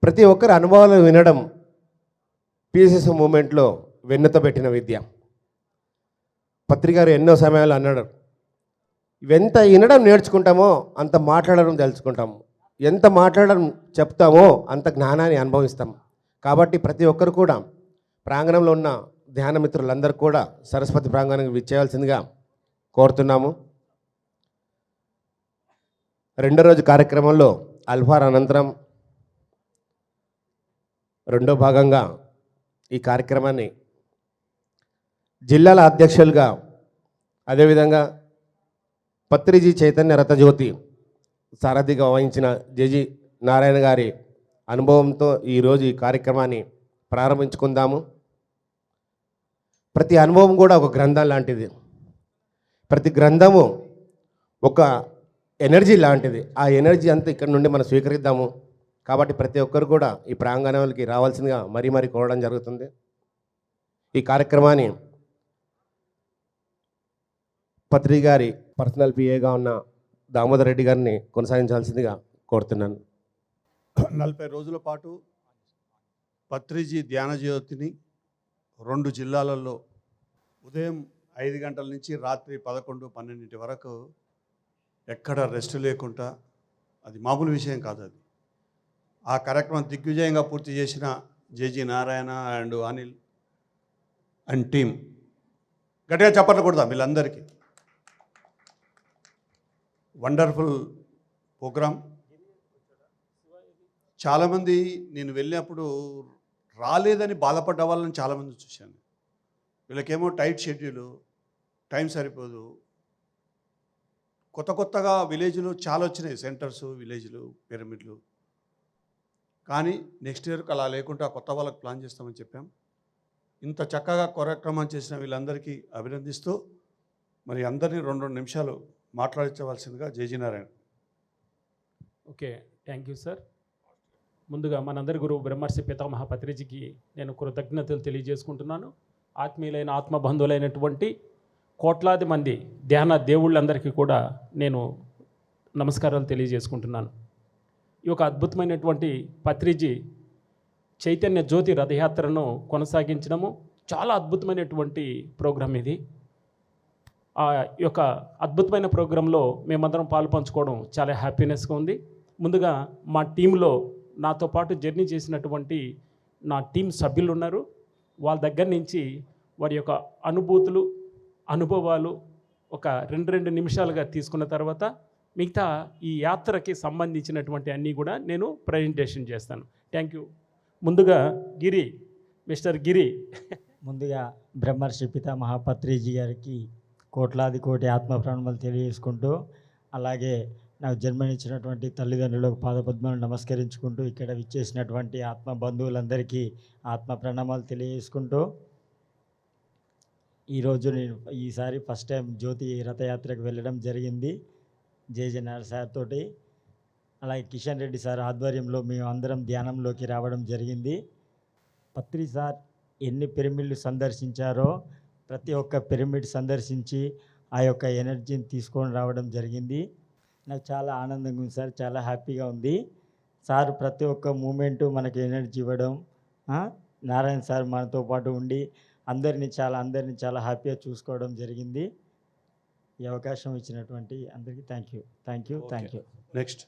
ప్రతి ఒక్కరి అనుభవాలు వినడం పిఎస్ఎస్ మూమెంట్లో వెన్నెత పెట్టిన విద్య. పత్రికారు ఎన్నో సమయాలు అన్నాడు, ఎంత వినడం నేర్చుకుంటామో అంత మాట్లాడడం తెలుసుకుంటాము, ఎంత మాట్లాడడం చెప్తామో అంత జ్ఞానాన్ని అనుభవిస్తాం. కాబట్టి ప్రతి ఒక్కరు కూడా ప్రాంగణంలో ఉన్న ధ్యాన మిత్రులందరూ కూడా సరస్వతి ప్రాంగణానికి విచ్చేయాల్సిందిగా కోరుతున్నాము. రెండో రోజు కార్యక్రమంలో అల్ఫార్ అనంతరం రెండో భాగంగా ఈ కార్యక్రమాన్ని జిల్లాల అధ్యక్షులుగా, అదేవిధంగా పత్రిజీ చైతన్య రథజ్యోతి సారథిగా వహించిన జేజీ నారాయణ గారి అనుభవంతో ఈరోజు ఈ కార్యక్రమాన్ని ప్రారంభించుకుందాము. ప్రతి అనుభవం కూడా ఒక గ్రంథం లాంటిది, ప్రతి గ్రంథము ఒక ఎనర్జీ లాంటిది. ఆ ఎనర్జీ అంతా ఇక్కడ నుండి మనం స్వీకరిద్దాము. కాబట్టి ప్రతి ఒక్కరు కూడా ఈ ప్రాంగణాలకి రావాల్సిందిగా మరీ కోరడం జరుగుతుంది. ఈ కార్యక్రమాన్ని పత్రి గారి పర్సనల్ పిఏగా ఉన్న దామోదర్ రెడ్డి గారిని కొనసాగించాల్సిందిగా కోరుతున్నాను. 40 రోజుల పాటు పత్రిజీ ధ్యాన జ్యోతిని 2 జిల్లాలలో ఉదయం 5 గంటల నుంచి రాత్రి 11-12 వరకు ఎక్కడ రెస్ట్ లేకుండా, అది మామూలు విషయం కాదు. అది ఆ కార్యక్రమం దిగ్విజయంగా పూర్తి చేసిన JG Narayana and Anil and team, గట్టిగా చప్పట్లు కొడదాం వీళ్ళందరికీ. Wonderful programme. చాలామంది నేను వెళ్ళినప్పుడు రాలేదని బాధపడ్డ వాళ్ళని చాలామంది చూశాను. వీళ్ళకేమో టైట్ షెడ్యూలు, టైం సరిపోదు. కొత్తగా విలేజ్లు చాలా వచ్చినాయి, సెంటర్స్, విలేజ్లు, పిరమిడ్లు. కానీ నెక్స్ట్ ఇయర్కి అలా లేకుండా కొత్త వాళ్ళకి ప్లాన్ చేస్తామని చెప్పాం. ఇంత చక్కగా కార్యక్రమం చేసిన వీళ్ళందరికీ అభినందిస్తూ మరి అందరినీ 2 నిమిషాలు మాట్లాడించవలసిందిగా జేజీ Narayana. Okay, thank you sir. ముందుగా మనందరి గురువు బ్రహ్మర్షి పితామహ పత్రిజీకి నేను కృతజ్ఞతలు తెలియజేసుకుంటున్నాను. ఆత్మీయులైన ఆత్మబంధువులైనటువంటి కోట్లాది మంది ధ్యాన దేవుళ్ళందరికీ కూడా నేను నమస్కారాలు తెలియజేసుకుంటున్నాను. ఈ యొక్క అద్భుతమైనటువంటి పత్రిజీ చైతన్య జ్యోతి రథయాత్రను కొనసాగించడము చాలా అద్భుతమైనటువంటి ప్రోగ్రాం ఇది. ఆ యొక్క అద్భుతమైన ప్రోగ్రాంలో మేమందరం పాలు పంచుకోవడం చాలా హ్యాపీనెస్గా ఉంది. ముందుగా మా టీంలో నాతో పాటు జర్నీ చేసినటువంటి నా టీం సభ్యులు ఉన్నారు. వాళ్ళ దగ్గర నుంచి వారి యొక్క అనుభూతులు, అనుభవాలు ఒక 2 నిమిషాలుగా తీసుకున్న తర్వాత మిగతా ఈ యాత్రకి సంబంధించినటువంటి అన్నీ కూడా నేను ప్రజెంటేషన్ చేస్తాను. Thank you. ముందుగా గిరి, మిస్టర్ గిరి. ముందుగా బ్రహ్మర్షి పితామహ పత్రిజీ గారికి కోటి ఆత్మ ప్రణామాలు తెలియజేసుకుంటూ, అలాగే నాకు జన్మనిచ్చినటువంటి తల్లిదండ్రులకు పాదపద్మాలు నమస్కరించుకుంటూ, ఇక్కడ విచ్చేసినటువంటి ఆత్మ బంధువులందరికీ ఆత్మ ప్రణామాలు తెలియజేసుకుంటూ, ఈరోజు నేను ఈసారి ఫస్ట్ టైం జ్యోతి రథయాత్రకు వెళ్ళడం జరిగింది జేజీ నారాయణ సార్ తోటి. అలాగే కిషన్ రెడ్డి సార్ ఆధ్వర్యంలో మేము అందరం ధ్యానంలోకి రావడం జరిగింది. పత్రి సార్ ఎన్ని పిరమిడ్లు సందర్శించారో ప్రతి ఒక్క పిరమిడ్ సందర్శించి ఆ యొక్క ఎనర్జీని తీసుకొని రావడం జరిగింది. నాకు చాలా ఆనందంగా ఉంది సార్, చాలా హ్యాపీగా ఉంది. సార్ ప్రతి ఒక్క మూమెంటు మనకి ఎనర్జీ ఇవ్వడం, నారాయణ సార్ మనతో పాటు ఉండి అందరినీ చాలా హ్యాపీగా చూసుకోవడం జరిగింది. ఈ అవకాశం ఇచ్చినటువంటి అందరికీ థ్యాంక్ యూ. నెక్స్ట్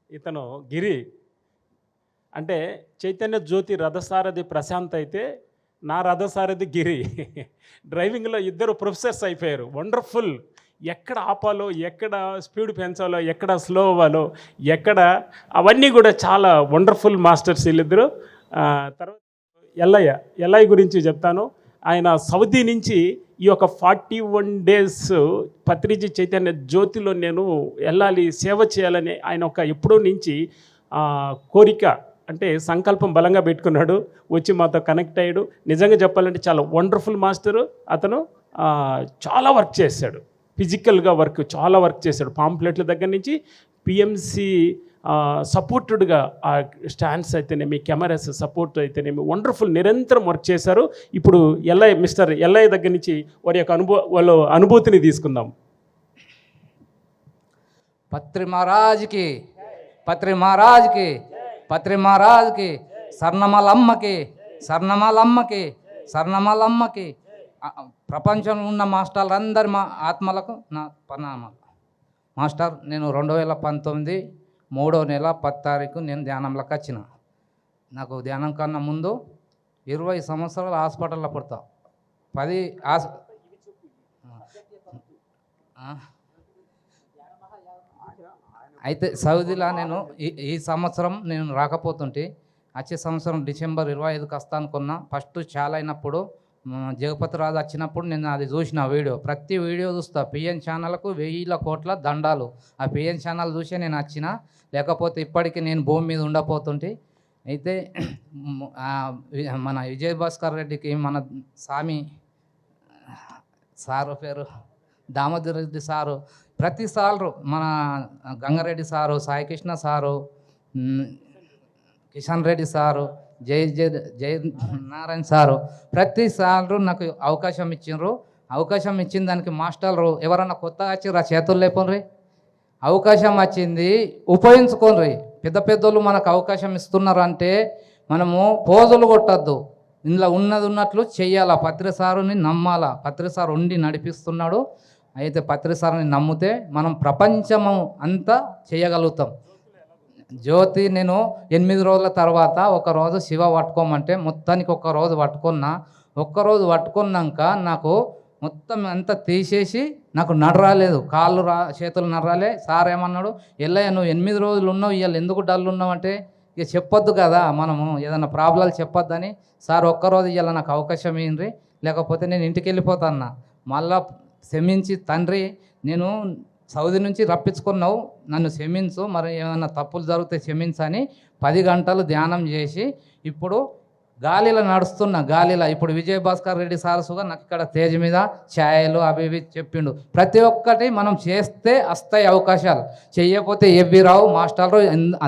ఇతను గిరి అంటే చైతన్య జ్యోతి రథసారథి ప్రశాంత్ అయితే నా రథసారథి గిరి. డ్రైవింగ్లో ఇద్దరు ప్రొఫెసర్స్ అయిపోయారు. వండర్ఫుల్. ఎక్కడ ఆపాలో, ఎక్కడ స్పీడ్ పెంచాలో, ఎక్కడ స్లో అవ్వాలో, ఎక్కడ అవన్నీ కూడా చాలా వండర్ఫుల్ మాస్టర్స్ వీళ్ళిద్దరు. తర్వాత ఎల్లయ్య గురించి చెప్తాను. ఆయన సౌదీ నుంచి ఈ యొక్క 41 days పత్రిజీ చైతన్య జ్యోతిలో నేను వెళ్ళాలి, సేవ చేయాలని ఆయన ఒక ఎప్పుడో నుంచి కోరిక, అంటే సంకల్పం బలంగా పెట్టుకున్నాడు. వచ్చి మాతో కనెక్ట్ అయ్యాడు. నిజంగా చెప్పాలంటే చాలా వండర్ఫుల్ మాస్టరు. అతను చాలా వర్క్ చేశాడు, ఫిజికల్గా చాలా వర్క్ చేశాడు. పాంప్లెట్ల దగ్గర నుంచి పిఎంసి సపోర్టెడ్గా ఆ స్టాండ్స్ అయితేనేమి, కెమెరాస్ సపోర్ట్ అయితేనేమి వండర్ఫుల్ నిరంతరం వర్క్ చేశారు. ఇప్పుడు మిస్టర్ ఎల్లయ్య దగ్గర నుంచి వారి యొక్క వాళ్ళ అనుభూతిని తీసుకుందాం. పత్రి మహారాజ్కి పత్రి మహారాజ్కి, సర్ణమలమ్మకి, సర్ణమలమ్మకి, సర్ణమలమ్మకి, ప్రపంచంలో ఉన్న మాస్టర్లందరి మా ఆత్మలకు నా ప్రణామాలు. మాస్టర్, నేను 2019 3వ నెల 10 తారీఖు నేను ధ్యానంలోకి వచ్చిన. నాకు ధ్యానం కన్నా ముందు 20 సంవత్సరాలు హాస్పిటల్లో పడతా. 10 అయితే సౌదీలో నేను ఈ సంవత్సరం నేను రాకపోతుంటే వచ్చే సంవత్సరం డిసెంబర్ 25కి వస్తా అనుకున్నా. ఫస్ట్ చాలా అయినప్పుడు జగపతి రాజు వచ్చినప్పుడు నేను అది చూసిన వీడియో, ప్రతి వీడియో చూస్తా. పిఎన్ ఛానల్కు 1000 కోట్ల దండాలు. ఆ పిఎన్ ఛానల్ చూసే నేను వచ్చిన, లేకపోతే ఇప్పటికీ నేను భూమి మీద ఉండపోతుంటే. అయితే మన విజయభాస్కర్ రెడ్డికి మన స్వామి సారు పేరు దామోదర్ రెడ్డి సారు ప్రతిసార్లు, మన Gangareddy sir, Saikrishna sir, Kishan Reddy sir, Jaya Narayana sir ప్రతిసార్లు నాకు అవకాశం ఇచ్చిండ్రు. అవకాశం ఇచ్చిన దానికి మాస్టర్లు ఎవరన్నా కొత్తగా వచ్చిర్రు ఆ చేతులు లేపండ్రి. అవకాశం వచ్చింది, ఉపయోగించుకోండి. పెద్ద పెద్దోళ్ళు మనకు అవకాశం ఇస్తున్నారు అంటే మనము పోజులు కొట్టద్దు, ఇందులో ఉన్నది ఉన్నట్లు చెయ్యాలా. పత్రి సారుని నమ్మాలా. పత్రి సారు ఉండి నడిపిస్తున్నాడు. అయితే పత్రి సారుని నమ్మితే మనం ప్రపంచము అంతా చేయగలుగుతాం. జ్యోతి నేను 8 రోజుల తర్వాత ఒకరోజు శివ పట్టుకోమంటే మొత్తానికి ఒక్కరోజు పట్టుకున్నా. ఒక్కరోజు పట్టుకున్నాక నాకు మొత్తం అంతా తీసేసి నాకు నడరాలేదు, కాళ్ళు చేతులు నడరాలే. సార్ ఏమన్నాడు, ఎల్లయ్య నువ్వు 8 రోజులు ఉన్నావు, ఇవాళ ఎందుకు డల్ ఉన్నావు అంటే, ఇక చెప్పొద్దు కదా మనము ఏదైనా ప్రాబ్లాలు చెప్పొద్దని. సార్ ఒక్కరోజు ఇవాళ నాకు అవకాశం ఇయ్యండి, లేకపోతే నేను ఇంటికి వెళ్ళిపోతాన్నా. మళ్ళా క్షమించి తండ్రి, నేను సౌదీ నుంచి రప్పించుకున్నావు, నన్ను క్షమించు, మరి ఏమైనా తప్పులు జరిగితే క్షమించని 10 గంటలు ధ్యానం చేసి ఇప్పుడు గాలిలో నడుస్తున్నా. గాలిలో ఇప్పుడు విజయభాస్కర్ రెడ్డి సారసుగా నాకు ఇక్కడ తేజ్ మీద ఛాయలు అవి ఇవి చెప్పిండు. ప్రతి ఒక్కటి మనం చేస్తే వస్తాయి అవకాశాలు, చెయ్యకపోతే ఎవ్వి రావు. మాస్టర్లు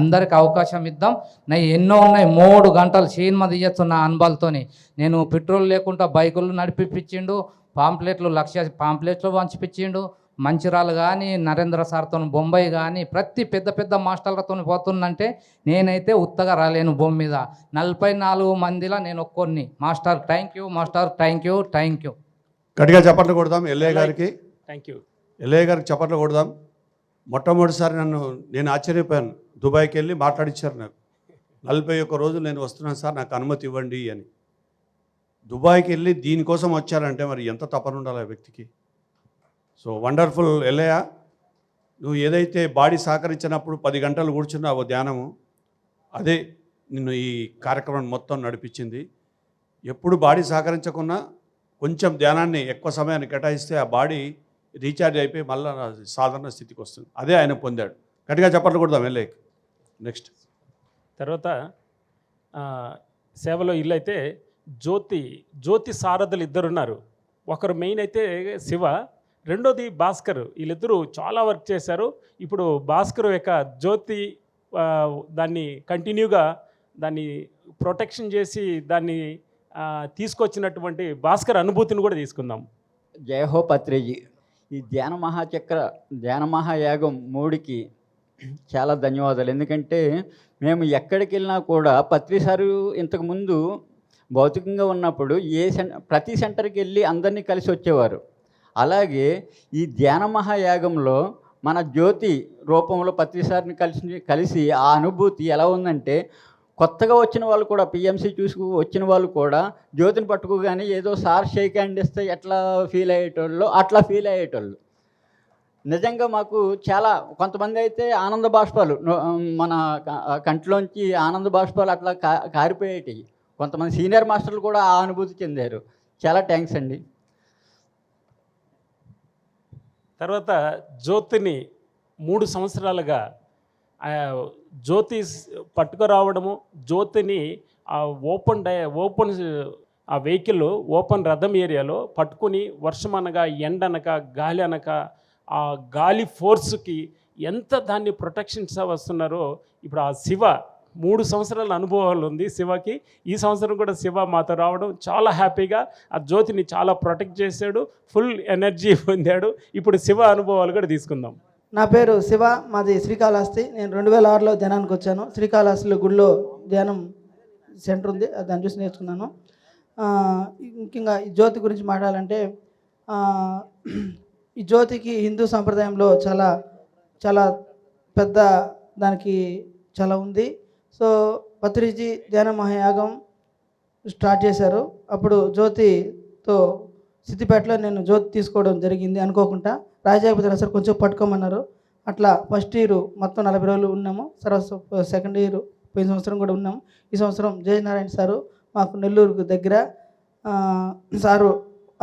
అందరికి అవకాశం ఇద్దాం. నా ఎన్నో ఉన్నాయి. 3 గంటలు సినిమా తీయచ్చు నా అనుభవాలతోని. నేను పెట్రోల్ లేకుండా బైకులు నడిపించిండు, పాంప్లెట్లు 1,00,000 పాంప్లెట్లు పంచిపించిండు. మంచిరాలు కానీ, నరేంద్ర సార్తో బొంబాయి కానీ, ప్రతి పెద్ద పెద్ద మాస్టర్లతో పోతున్నంటే నేనైతే ఉత్తగా రాలేను భూమి మీద. 44 మందిలో నేను ఒక్కొన్ని. Master thank you, master thank you, thank you. గట్టిగా చప్పట్లు కొడదాం ఎల్ఏ గారికి. Thank you. ఎల్ఏ గారికి చప్పట్లు కొడదాం. మొట్టమొదటిసారి నేను ఆశ్చర్యపోయాను. దుబాయ్కి వెళ్ళి మాట్లాడిచ్చారు నాకు. 41 రోజులు నేను వస్తున్నాను సార్, నాకు అనుమతి ఇవ్వండి అని. దుబాయ్కి వెళ్ళి దీనికోసం వచ్చారంటే మరి ఎంత తపన ఉండాలి ఆ వ్యక్తికి. సో వండర్ఫుల్ ఎల్లయ్య, నువ్వు ఏదైతే బాడీ సహకరించినప్పుడు 10 గంటలు కూర్చున్నావో ధ్యానము, అదే నిన్ను ఈ కార్యక్రమం మొత్తం నడిపించింది. ఎప్పుడు బాడీ సహకరించకున్నా కొంచెం ధ్యానాన్ని ఎక్కువ సమయాన్ని కేటాయిస్తే ఆ బాడీ రీఛార్జ్ అయిపోయి మళ్ళీ సాధారణ స్థితికి వస్తుంది. అదే ఆయన పొందాడు. గట్టిగా చప్పట్లు కొడదాం ఎల్లయ్యకి. నెక్స్ట్ తర్వాత సేవలో ఇల్లు అయితే జ్యోతి సారథులు 2 ఉన్నారు. ఒకరు మెయిన్ అయితే శివ, రెండోది భాస్కర్. వీళ్ళిద్దరూ చాలా వర్క్ చేశారు. ఇప్పుడు భాస్కర్ యొక్క జ్యోతి దాన్ని కంటిన్యూగా దాన్ని ప్రొటెక్షన్ చేసి దాన్ని తీసుకొచ్చినటువంటి భాస్కర్ అనుభూతిని కూడా తీసుకుందాం. జయ హో పత్రిజీ. ఈ ధ్యాన మహాయాగం 3కి చాలా ధన్యవాదాలు. ఎందుకంటే మేము ఎక్కడికి వెళ్ళినా కూడా పత్రి సారు ఇంతకుముందు భౌతికంగా ఉన్నప్పుడు ప్రతి సెంటర్కి వెళ్ళి అందరినీ కలిసి వచ్చేవారు. అలాగే ఈ ధ్యాన మహాయాగంలో మన జ్యోతి రూపంలో పత్రి సార్ని కలిసి ఆ అనుభూతి ఎలా ఉందంటే, కొత్తగా వచ్చిన వాళ్ళు కూడా పిఎంసి వచ్చిన వాళ్ళు కూడా జ్యోతిని పట్టుకోగానే ఏదో సార్ షేక్ హ్యాండ్ ఇస్తే ఎట్లా ఫీల్ అయ్యేటోళ్ళు అట్లా ఫీల్ అయ్యేటోళ్ళు. నిజంగా మాకు చాలా, కొంతమంది అయితే ఆనంద బాష్పాలు మన కంట్లోంచి ఆనంద బాష్పాలు అట్లా కారిపోయేటివి. కొంతమంది సీనియర్ మాస్టర్లు కూడా ఆ అనుభూతి చెందారు. చాలా థ్యాంక్స్ అండి. తర్వాత జ్యోతిని 3 సంవత్సరాలుగా జ్యోతి పట్టుకురావడము, జ్యోతిని ఓపెన్ ఆ వెహికల్ ఓపెన్ రథం ఏరియాలో పట్టుకుని వర్షం అనగా ఎండనక గాలి అనక ఆ గాలి ఫోర్స్కి ఎంత దాన్ని ప్రొటెక్షన్స్ వస్తున్నారో. ఇప్పుడు ఆ శివ 3 సంవత్సరాల అనుభవాలు ఉంది శివకి. ఈ సంవత్సరం కూడా శివ మాతో రావడం చాలా హ్యాపీగా ఆ జ్యోతిని చాలా ప్రొటెక్ట్ చేశాడు, ఫుల్ ఎనర్జీ పొందాడు. ఇప్పుడు శివ అనుభవాలు కూడా తీసుకుందాం. నా పేరు శివ, మాది శ్రీకాళహస్తి. నేను 2006లో ధ్యానానికి వచ్చాను. శ్రీకాళహస్తిలో గుడిలో ధ్యానం సెంటర్ ఉంది, దాన్ని చూసి నేర్చుకున్నాను. ముఖ్యంగా ఈ జ్యోతి గురించి మాట్లాడాలంటే, ఈ జ్యోతికి హిందూ సాంప్రదాయంలో చాలా చాలా పెద్ద దానికి చాలా ఉంది. సో పత్రిజీ ధ్యాన మహాయాగం స్టార్ట్ చేశారు. అప్పుడు జ్యోతితో సిద్దిపేటలో నేను జ్యోతి తీసుకోవడం జరిగింది అనుకోకుండా. రాజాపతి సార్ కొంచెం పట్టుకోమన్నారు. అట్లా ఫస్ట్ ఇయర్ మొత్తం 40 రోజులు ఉన్నాము. సెకండ్ ఇయర్ పోయిన సంవత్సరం కూడా ఉన్నాము. ఈ సంవత్సరం జయనారాయణ సారు మాకు నెల్లూరుకు దగ్గర సారు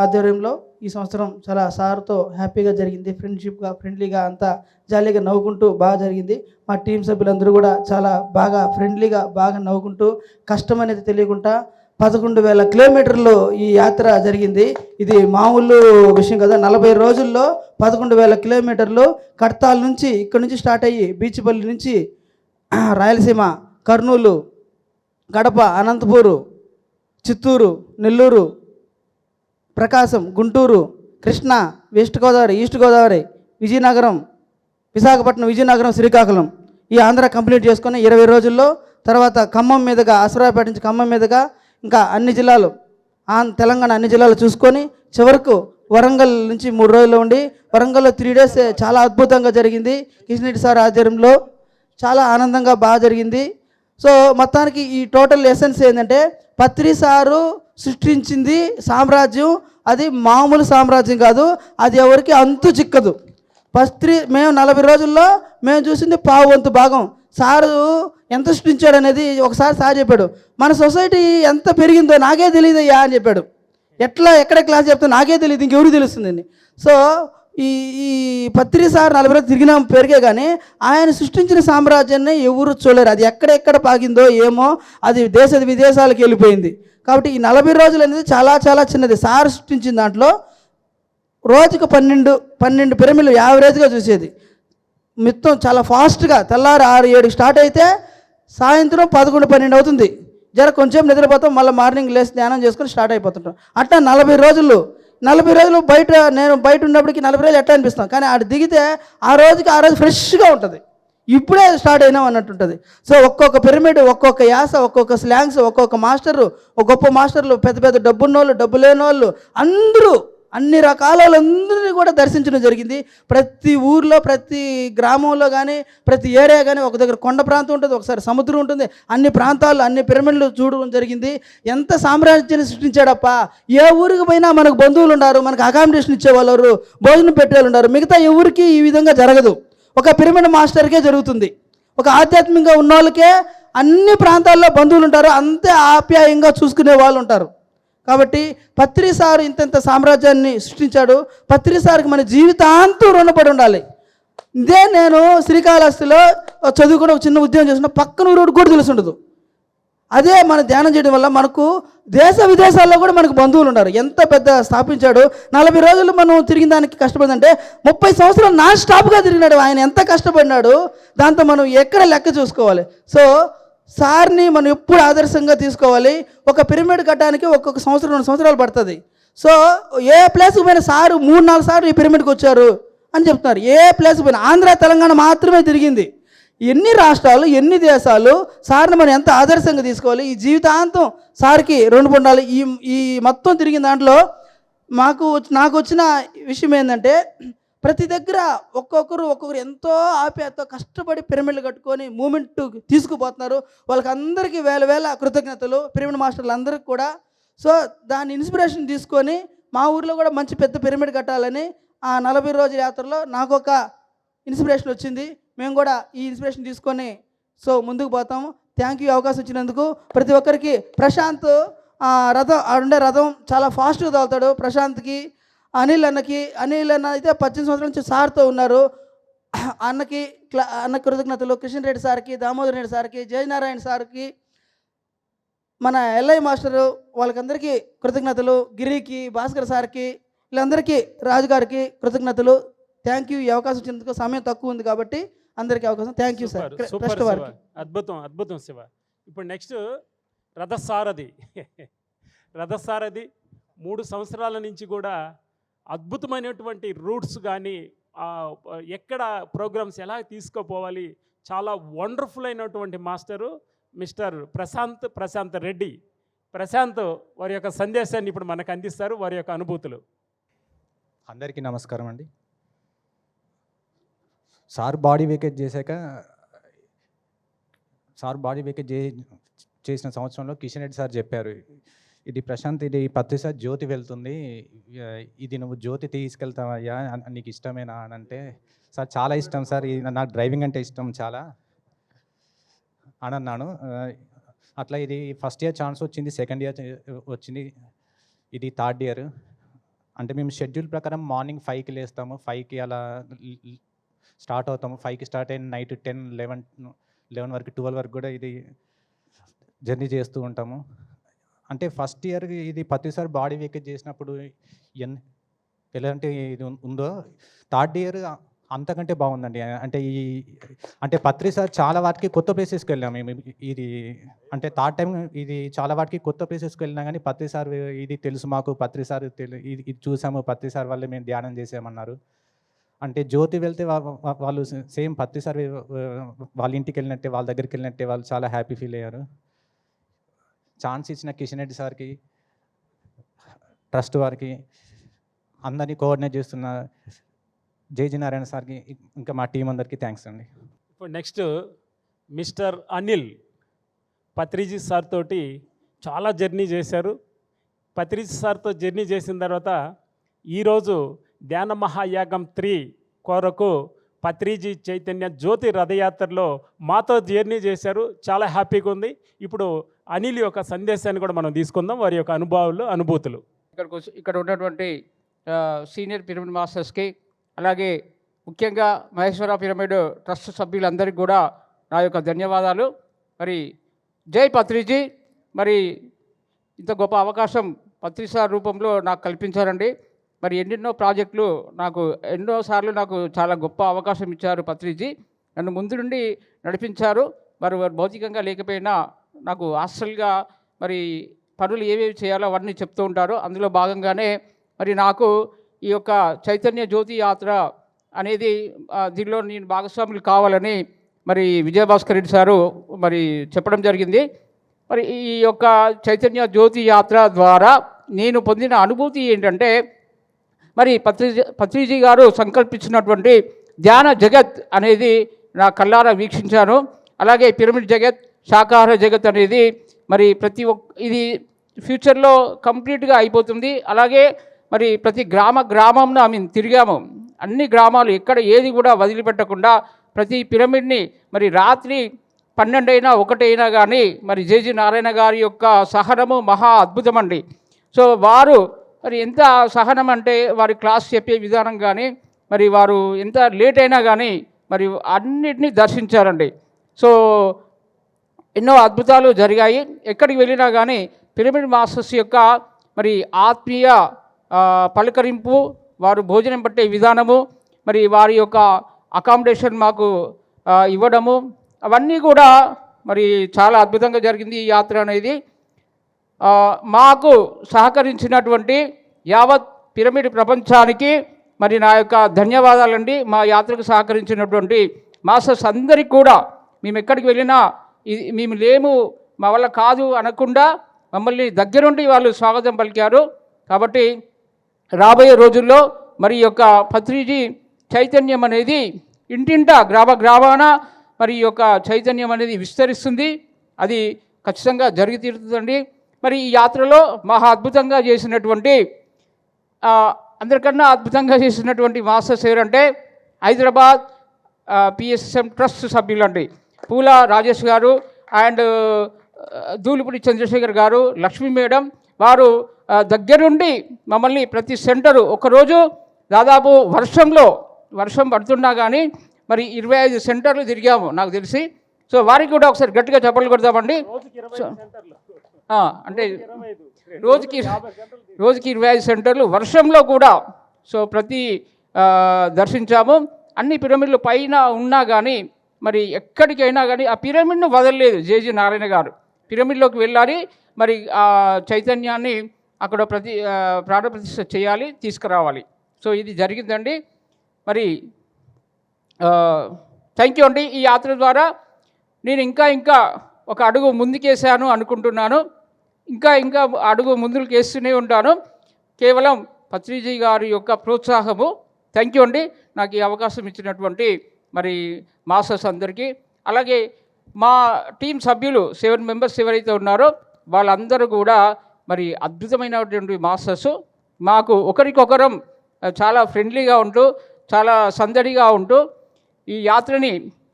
ఆధ్వర్యంలో ఈ సంవత్సరం చాలా సార్తో హ్యాపీగా జరిగింది. ఫ్రెండ్షిప్గా ఫ్రెండ్లీగా అంతా జాలీగా నవ్వుకుంటూ బాగా జరిగింది. మా టీం సభ్యులందరూ కూడా చాలా బాగా ఫ్రెండ్లీగా బాగా నవ్వుకుంటూ కష్టం అనేది తెలియకుండా 11,000 కిలోమీటర్లు ఈ యాత్ర జరిగింది. ఇది మామూలు విషయం కదా. 40 రోజుల్లో 11,000 కిలోమీటర్లు కడతాల నుంచి ఇక్కడ నుంచి స్టార్ట్ అయ్యి బీచ్పల్లి నుంచి రాయలసీమ, కర్నూలు, కడప, అనంతపూరు, చిత్తూరు, నెల్లూరు, ప్రకాశం, గుంటూరు, కృష్ణా, వెస్ట్ గోదావరి, ఈస్ట్ గోదావరి, విజయనగరం, విశాఖపట్నం, విజయనగరం, శ్రీకాకుళం ఈ ఆంధ్ర కంప్లీట్ చేసుకొని 20 రోజుల్లో, తర్వాత ఖమ్మం మీదుగా అసరాపేట నుంచి ఖమ్మం మీదుగా ఇంకా అన్ని జిల్లాలు తెలంగాణ అన్ని జిల్లాలు చూసుకొని చివరకు వరంగల్ నుంచి 3 రోజుల్లో ఉండి వరంగల్లో 3 డేస్ చాలా అద్భుతంగా జరిగింది. కిషన్ రెడ్డి సార్ ఆధ్వర్యంలో చాలా ఆనందంగా బాగా జరిగింది. సో మొత్తానికి ఈ టోటల్ ఎసెన్స్ ఏంటంటే, పత్రి సారు సృష్టించింది సామ్రాజ్యం, అది మామూలు సామ్రాజ్యం కాదు, అది ఎవరికి అంతు చిక్కదు. మేము 40 రోజుల్లో మేము చూసింది పావు వంతు భాగం. సారు ఎంత సృష్టించాడు అనేది ఒకసారి సార్ చెప్పాడు. మన సొసైటీ ఎంత పెరిగిందో నాకే తెలియదయ్యా అని చెప్పాడు. ఎక్కడ క్లాస్ చెప్తా నాకే తెలియదు, ఇంకెవరికి తెలుస్తుందండి. సో ఈ ఈ పత్రి సార్ 40 రోజులు తిరిగినా పెరిగే కానీ ఆయన సృష్టించిన సామ్రాజ్యాన్ని ఎవరు చూడలేరు. అది ఎక్కడెక్కడ పాకిందో ఏమో, అది విదేశాలకు వెళ్ళిపోయింది. కాబట్టి ఈ 40 రోజులు అనేది చాలా చాలా చిన్నది. సార్ సృష్టించిన దాంట్లో రోజుకు 12 పిరమిడ్లు యావరేజ్గా చూసేది. మొత్తం చాలా ఫాస్ట్గా తెల్లారి 6-7 స్టార్ట్ అయితే సాయంత్రం 11-12 అవుతుంది. కొంచెం నిద్రపోతాం, మళ్ళీ మార్నింగ్ లేసి ధ్యానం చేసుకొని స్టార్ట్ అయిపోతుంటాం. అట్లా 40 రోజులు నేను బయట ఉన్నప్పటికీ 40 రోజులు ఎట్లా అనిపిస్తాం, కానీ ఆడ దిగితే ఆ రోజు ఫ్రెష్గా ఉంటుంది. ఇప్పుడే స్టార్ట్ అయినాం అన్నట్టు ఉంటుంది. సో ఒక్కొక్క పిరమిడ్, ఒక్కొక్క యాస, ఒక్కొక్క స్లాంగ్స్, ఒక్కొక్క మాస్టరు, ఒక గొప్ప మాస్టర్లు, పెద్ద పెద్ద డబ్బున్నోళ్ళు, డబ్బు లేని వాళ్ళు, అందరూ అన్ని రకాల వాళ్ళందరినీ కూడా దర్శించడం జరిగింది. ప్రతి ఊర్లో, ప్రతి గ్రామంలో కానీ, ప్రతి ఏరియా కానీ ఒక దగ్గర కొండ ప్రాంతం ఉంటుంది, ఒకసారి సముద్రం ఉంటుంది. అన్ని ప్రాంతాల్లో అన్ని పిరమిడ్లు చూడడం జరిగింది. ఎంత సామ్రాజ్యాన్ని సృష్టించాడప్ప. ఏ ఊరికి పోయినా మనకు బంధువులు ఉన్నారు, మనకు అకామిడేషన్ ఇచ్చేవాళ్ళు, భోజనం పెట్టేవాళ్ళు ఉన్నారు. మిగతా ఎవరికి ఈ విధంగా జరగదు. ఒక పిరమిడ్ మాస్టర్కే జరుగుతుంది. ఒక ఆధ్యాత్మికంగా ఉన్న వాళ్ళకే అన్ని ప్రాంతాల్లో బంధువులు ఉంటారు, అంతే ఆప్యాయంగా చూసుకునే వాళ్ళు ఉంటారు. కాబట్టి పత్రి సారు ఇంత సామ్రాజ్యాన్ని సృష్టించాడు. పత్రి సార్కి మన జీవితాంతం రుణపడి ఉండాలి. ఇదే నేను శ్రీకాళహస్తిలో చదువుకుని ఒక చిన్న ఉద్యోగం చేసిన పక్కన ఊరు కూడా తెలిసి ఉండదు. అదే మన ధ్యానం చేయడం వల్ల మనకు విదేశాల్లో కూడా మనకు బంధువులు ఉన్నారు. ఎంత పెద్ద స్థాపించాడు. 40 రోజులు మనం తిరిగిన దానికి కష్టపడిందంటే 30 సంవత్సరాలు నాన్ స్టాప్గా తిరిగినాడు. ఆయన ఎంత కష్టపడినాడు, దాంతో మనం ఎక్కడ లెక్క చూసుకోవాలి. సో సార్ని మనం ఎప్పుడు ఆదర్శంగా తీసుకోవాలి. ఒక పిరమిడ్ కట్టడానికి ఒక్కొక్క సంవత్సరం 2 సంవత్సరాలు పడుతుంది. సో ఏ ప్లేస్కి పోయినా సారు 3-4 సార్లు ఈ పిరమిడ్కి వచ్చారు అని చెప్తున్నారు. ఏ ప్లేస్కి పోయినా ఆంధ్ర, తెలంగాణ మాత్రమే తిరిగింది. ఎన్ని రాష్ట్రాలు, ఎన్ని దేశాలు, సార్ని మనం ఎంత ఆదర్శంగా తీసుకోవాలి. ఈ జీవితాంతం సార్కి రుణపడి ఉండాలి. ఈ మొత్తం తిరిగిన దాంట్లో నాకు వచ్చిన విషయం ఏంటంటే, ప్రతి దగ్గర ఒక్కొక్కరు ఎంతో ఆప్యాయత కష్టపడి పిరమిడ్లు కట్టుకొని మూమెంట్ తీసుకుపోతున్నారు. వాళ్ళకి అందరికీ వేల కృతజ్ఞతలు, పిరమిడ్ మాస్టర్లు అందరికీ కూడా. సో దాన్ని ఇన్స్పిరేషన్ తీసుకొని మా ఊర్లో కూడా మంచి పెద్ద పిరమిడ్ కట్టాలని ఆ 40 రోజుల యాత్రలో నాకు ఒక ఇన్స్పిరేషన్ వచ్చింది. మేము కూడా ఈ ఇన్స్పిరేషన్ తీసుకొని సో ముందుకు పోతాము. థ్యాంక్ యూ అవకాశం ఇచ్చినందుకు. ప్రతి ఒక్కరికి ప్రశాంత్ రథం చాలా ఫాస్ట్గా తోలుతాడు. ప్రశాంత్కి, అనిల్ అన్న అయితే 18 సంవత్సరాల నుంచి సార్తో ఉన్నారు. అన్న కృతజ్ఞతలు. కిషన్ రెడ్డి సార్కి, దామోదర్ రెడ్డి సార్కి, జయనారాయణ సార్కి, మన ఎల్ఐ మాస్టరు, వాళ్ళకందరికీ కృతజ్ఞతలు. గిరికి, భాస్కర్ సార్కి, వీళ్ళందరికీ, రాజుగారికి కృతజ్ఞతలు. Thank you. ఈ అవకాశం ఇచ్చినందుకు. సమయం తక్కువ ఉంది కాబట్టి అందరికీ అవకాశం. Thank you sir. అద్భుతం శివ. ఇప్పుడు నెక్స్ట్ రథసారథి 3 సంవత్సరాల నుంచి కూడా అద్భుతమైనటువంటి రూట్స్ కానీ, ఎక్కడ ప్రోగ్రామ్స్ ఎలా తీసుకుపోవాలి, చాలా వండర్ఫుల్ అయినటువంటి మాస్టరు మిస్టర్ ప్రశాంత్ రెడ్డి. ప్రశాంత్ వారి యొక్క సందేశాన్ని ఇప్పుడు మనకు అందిస్తారు, వారి యొక్క అనుభూతులు. అందరికీ నమస్కారం అండి. సార్ బాడీ వేకేజ్ చేసిన సంవత్సరంలో కిషన్ రెడ్డి సార్ చెప్పారు, ఇది ప్రశాంత్, ఇది ప్రతిసారి జ్యోతి వెళ్తుంది, ఇది నువ్వు జ్యోతి తీసుకెళ్తావయ్యా, నీకు ఇష్టమేనా అని అంటే, సార్ చాలా ఇష్టం సార్, నాకు డ్రైవింగ్ అంటే ఇష్టం చాలా అని అన్నాను. అట్లా ఇది ఫస్ట్ ఇయర్ ఛాన్స్ వచ్చింది, సెకండ్ ఇయర్ వచ్చింది, ఇది థర్డ్ ఇయర్. అంటే మేము షెడ్యూల్ ప్రకారం మార్నింగ్ 5కి లేస్తాము, 5కి అలా స్టార్ట్ అవుతాము. 5కి స్టార్ట్ అయిన నైట్ 10, 11 వరకు, 12 వరకు కూడా ఇది జర్నీ చేస్తూ ఉంటాము. అంటే ఫస్ట్ ఇయర్ ఇది ప్రతిసారి బాడీ వేకేజ్ చేసినప్పుడు ఎలాంటి ఇది ఉందో, థర్డ్ ఇయర్ అంతకంటే బాగుందండి. అంటే ప్రతిసారి చాలా వాటికి కొత్త ప్లేసెస్కి వెళ్ళాము మేము. ఇది అంటే థర్డ్ టైం ఇది చాలా వాటికి కొత్త ప్లేసెస్కి వెళ్ళినా కానీ ప్రతిసారి ఇది తెలుసు మాకు, ప్రతిసారి ఇది చూసాము, ప్రతిసారి వల్లే మేము ధ్యానం చేసామన్నారు. అంటే జ్యోతి వెళ్తే వాళ్ళు సేమ్ ప్రతిసారి వాళ్ళ ఇంటికి వెళ్ళినట్టే, వాళ్ళ దగ్గరికి వెళ్ళినట్టే వాళ్ళు చాలా హ్యాపీ ఫీల్ అయ్యారు. ఛాన్స్ ఇచ్చిన కిషన్ రెడ్డి సార్కి, ట్రస్ట్ వారికి, అందరినీ కోఆర్డినేట్ చేస్తున్న జేజీ నారాయణ సార్కి, ఇంకా మా టీం అందరికీ థ్యాంక్స్ అండి. ఇప్పుడు next mister Anil Patriji sir తోటి చాలా జర్నీ చేశారు. పత్రిజీ సార్తో జర్నీ చేసిన తర్వాత ఈరోజు ధ్యాన మహాయాగం 3 కొరకు పత్రిజీ చైతన్య జ్యోతి రథయాత్రలో మాతో జర్నీ చేశారు. చాలా హ్యాపీగా ఉంది. ఇప్పుడు అనిల్ యొక్క సందేశాన్ని కూడా మనం తీసుకుందాం, వారి యొక్క అనుభూతులు. ఇక్కడ ఉన్నటువంటి సీనియర్ పిరమిడ్ మాస్టర్స్కి, అలాగే ముఖ్యంగా మహేశ్వర పిరమిడ్ ట్రస్ట్ సభ్యులందరికీ కూడా నా యొక్క ధన్యవాదాలు. మరి జై పత్రిజీ. మరి ఇంత గొప్ప అవకాశం పత్రి సార్ రూపంలో నాకు కల్పించారండి. మరి ఎన్నెన్నో ప్రాజెక్టులు ఎన్నోసార్లు నాకు చాలా గొప్ప అవకాశం ఇచ్చారు పత్రిజీ. నన్ను ముందు నుండి నడిపించారు. వారు భౌతికంగా లేకపోయినా నాకు హాస్టల్గా మరి పనులు ఏవేవి చేయాలో అవన్నీ చెప్తూ ఉంటారు. అందులో భాగంగానే మరి నాకు ఈ యొక్క చైతన్య జ్యోతి యాత్ర అనేది దీనిలో నేను భాగస్వాములు కావాలని మరి విజయభాస్కర్ రెడ్డి సారు మరి చెప్పడం జరిగింది. మరి ఈ యొక్క చైతన్య జ్యోతి యాత్ర ద్వారా నేను పొందిన అనుభూతి ఏంటంటే, మరి పత్రిజీ గారు సంకల్పించినటువంటి ధ్యాన జగత్ అనేది నా కళ్ళారా వీక్షించాను. అలాగే పిరమిడ్ జగత్, శాకాహార జగత్ అనేది మరి ఇది ఫ్యూచర్లో కంప్లీట్గా అయిపోతుంది. అలాగే మరి ప్రతి గ్రామంలో మేము తిరిగాము. అన్ని గ్రామాలు ఎక్కడ ఏది కూడా వదిలిపెట్టకుండా ప్రతి పిరమిడ్ని మరి రాత్రి 12 అయినా 1 అయినా కానీ మరి జేజీ నారాయణ గారి యొక్క సహనము మహా అద్భుతం అండి. సో వారు మరి ఎంత సహనం అంటే వారి క్లాస్ చెప్పే విధానం కానీ మరి వారు ఎంత లేట్ అయినా కానీ మరి అన్నిటినీ దర్శించారండి. సో ఎన్నో అద్భుతాలు జరిగాయి. ఎక్కడికి వెళ్ళినా కానీ పిరమిడ్ మాస్టర్స్ యొక్క మరి ఆత్మీయ పలకరింపు, వారు భోజనం పట్టే విధానము, మరి వారి యొక్క అకామిడేషన్ మాకు ఇవ్వడము, అవన్నీ కూడా మరి చాలా అద్భుతంగా జరిగింది ఈ యాత్ర అనేది. మాకు సహకరించినటువంటి యావత్ పిరమిడ్ ప్రపంచానికి మరి నా యొక్క ధన్యవాదాలండి. మా యాత్రకు సహకరించినటువంటి మాస్టర్స్ అందరికీ కూడా మేము ఎక్కడికి వెళ్ళినా మేము లేము, మా వల్ల కాదు అనకుండా మమ్మల్ని దగ్గరుండి వాళ్ళు స్వాగతం పలికారు. కాబట్టి రాబోయే రోజుల్లో మరి యొక్క పత్రిజీ చైతన్యం అనేది ఇంటింటా గ్రామాన మరి ఈ యొక్క చైతన్యం అనేది విస్తరిస్తుంది. అది ఖచ్చితంగా జరిగి తీరుతుందండి. మరి ఈ యాత్రలో మహా అద్భుతంగా చేసినటువంటి అందరికన్నా అద్భుతంగా చేసినటువంటి మాస్టర్స్ ఎవరంటే హైదరాబాద్ పిఎస్ఎం ట్రస్ట్ సభ్యులండి. పూల రాజేష్ గారు అండ్ ధూళిపూడి చంద్రశేఖర్ గారు, లక్ష్మీ మేడం, వారు దగ్గరుండి మమ్మల్ని ప్రతి సెంటరు ఒకరోజు దాదాపు వర్షం పడుతున్నా కానీ మరి 25 సెంటర్లు తిరిగాము నాకు తెలిసి. సో వారికి కూడా ఒకసారి గట్టిగా చప్పట్లు కొడతామండి. అంటే రోజుకి 25 సెంటర్లు వర్షంలో కూడా సో ప్రతి దర్శించాము. అన్ని పిరమిడ్లు పైన ఉన్నా కానీ మరి ఎక్కడికైనా కానీ ఆ పిరమిడ్ను వదలలేదు జేజీ నారాయణ గారు. పిరమిడ్లోకి వెళ్ళాలి, మరి ఆ చైతన్యాన్ని అక్కడ ప్రాణప్రతిష్ఠ చేయాలి, తీసుకురావాలి. సో ఇది జరిగిందండి. మరి థ్యాంక్ యూ అండి. ఈ యాత్ర ద్వారా నేను ఇంకా ఒక అడుగు ముందుకేసాను అనుకుంటున్నాను. ఇంకా అడుగు ముందుకు వేస్తూనే ఉంటాను. కేవలం పత్రిజీ గారి యొక్క ప్రోత్సాహము. థ్యాంక్ యూ అండి నాకు ఈ అవకాశం ఇచ్చినటువంటి మరి మాస్టర్స్ అందరికీ. అలాగే మా టీం సభ్యులు 7 మెంబర్స్ ఎవరైతే ఉన్నారో వాళ్ళందరూ కూడా మరి అద్భుతమైనటువంటి మాస్టర్స్. మాకు ఒకరికొకరం చాలా ఫ్రెండ్లీగా ఉంటూ చాలా సందడిగా ఉంటూ ఈ యాత్రని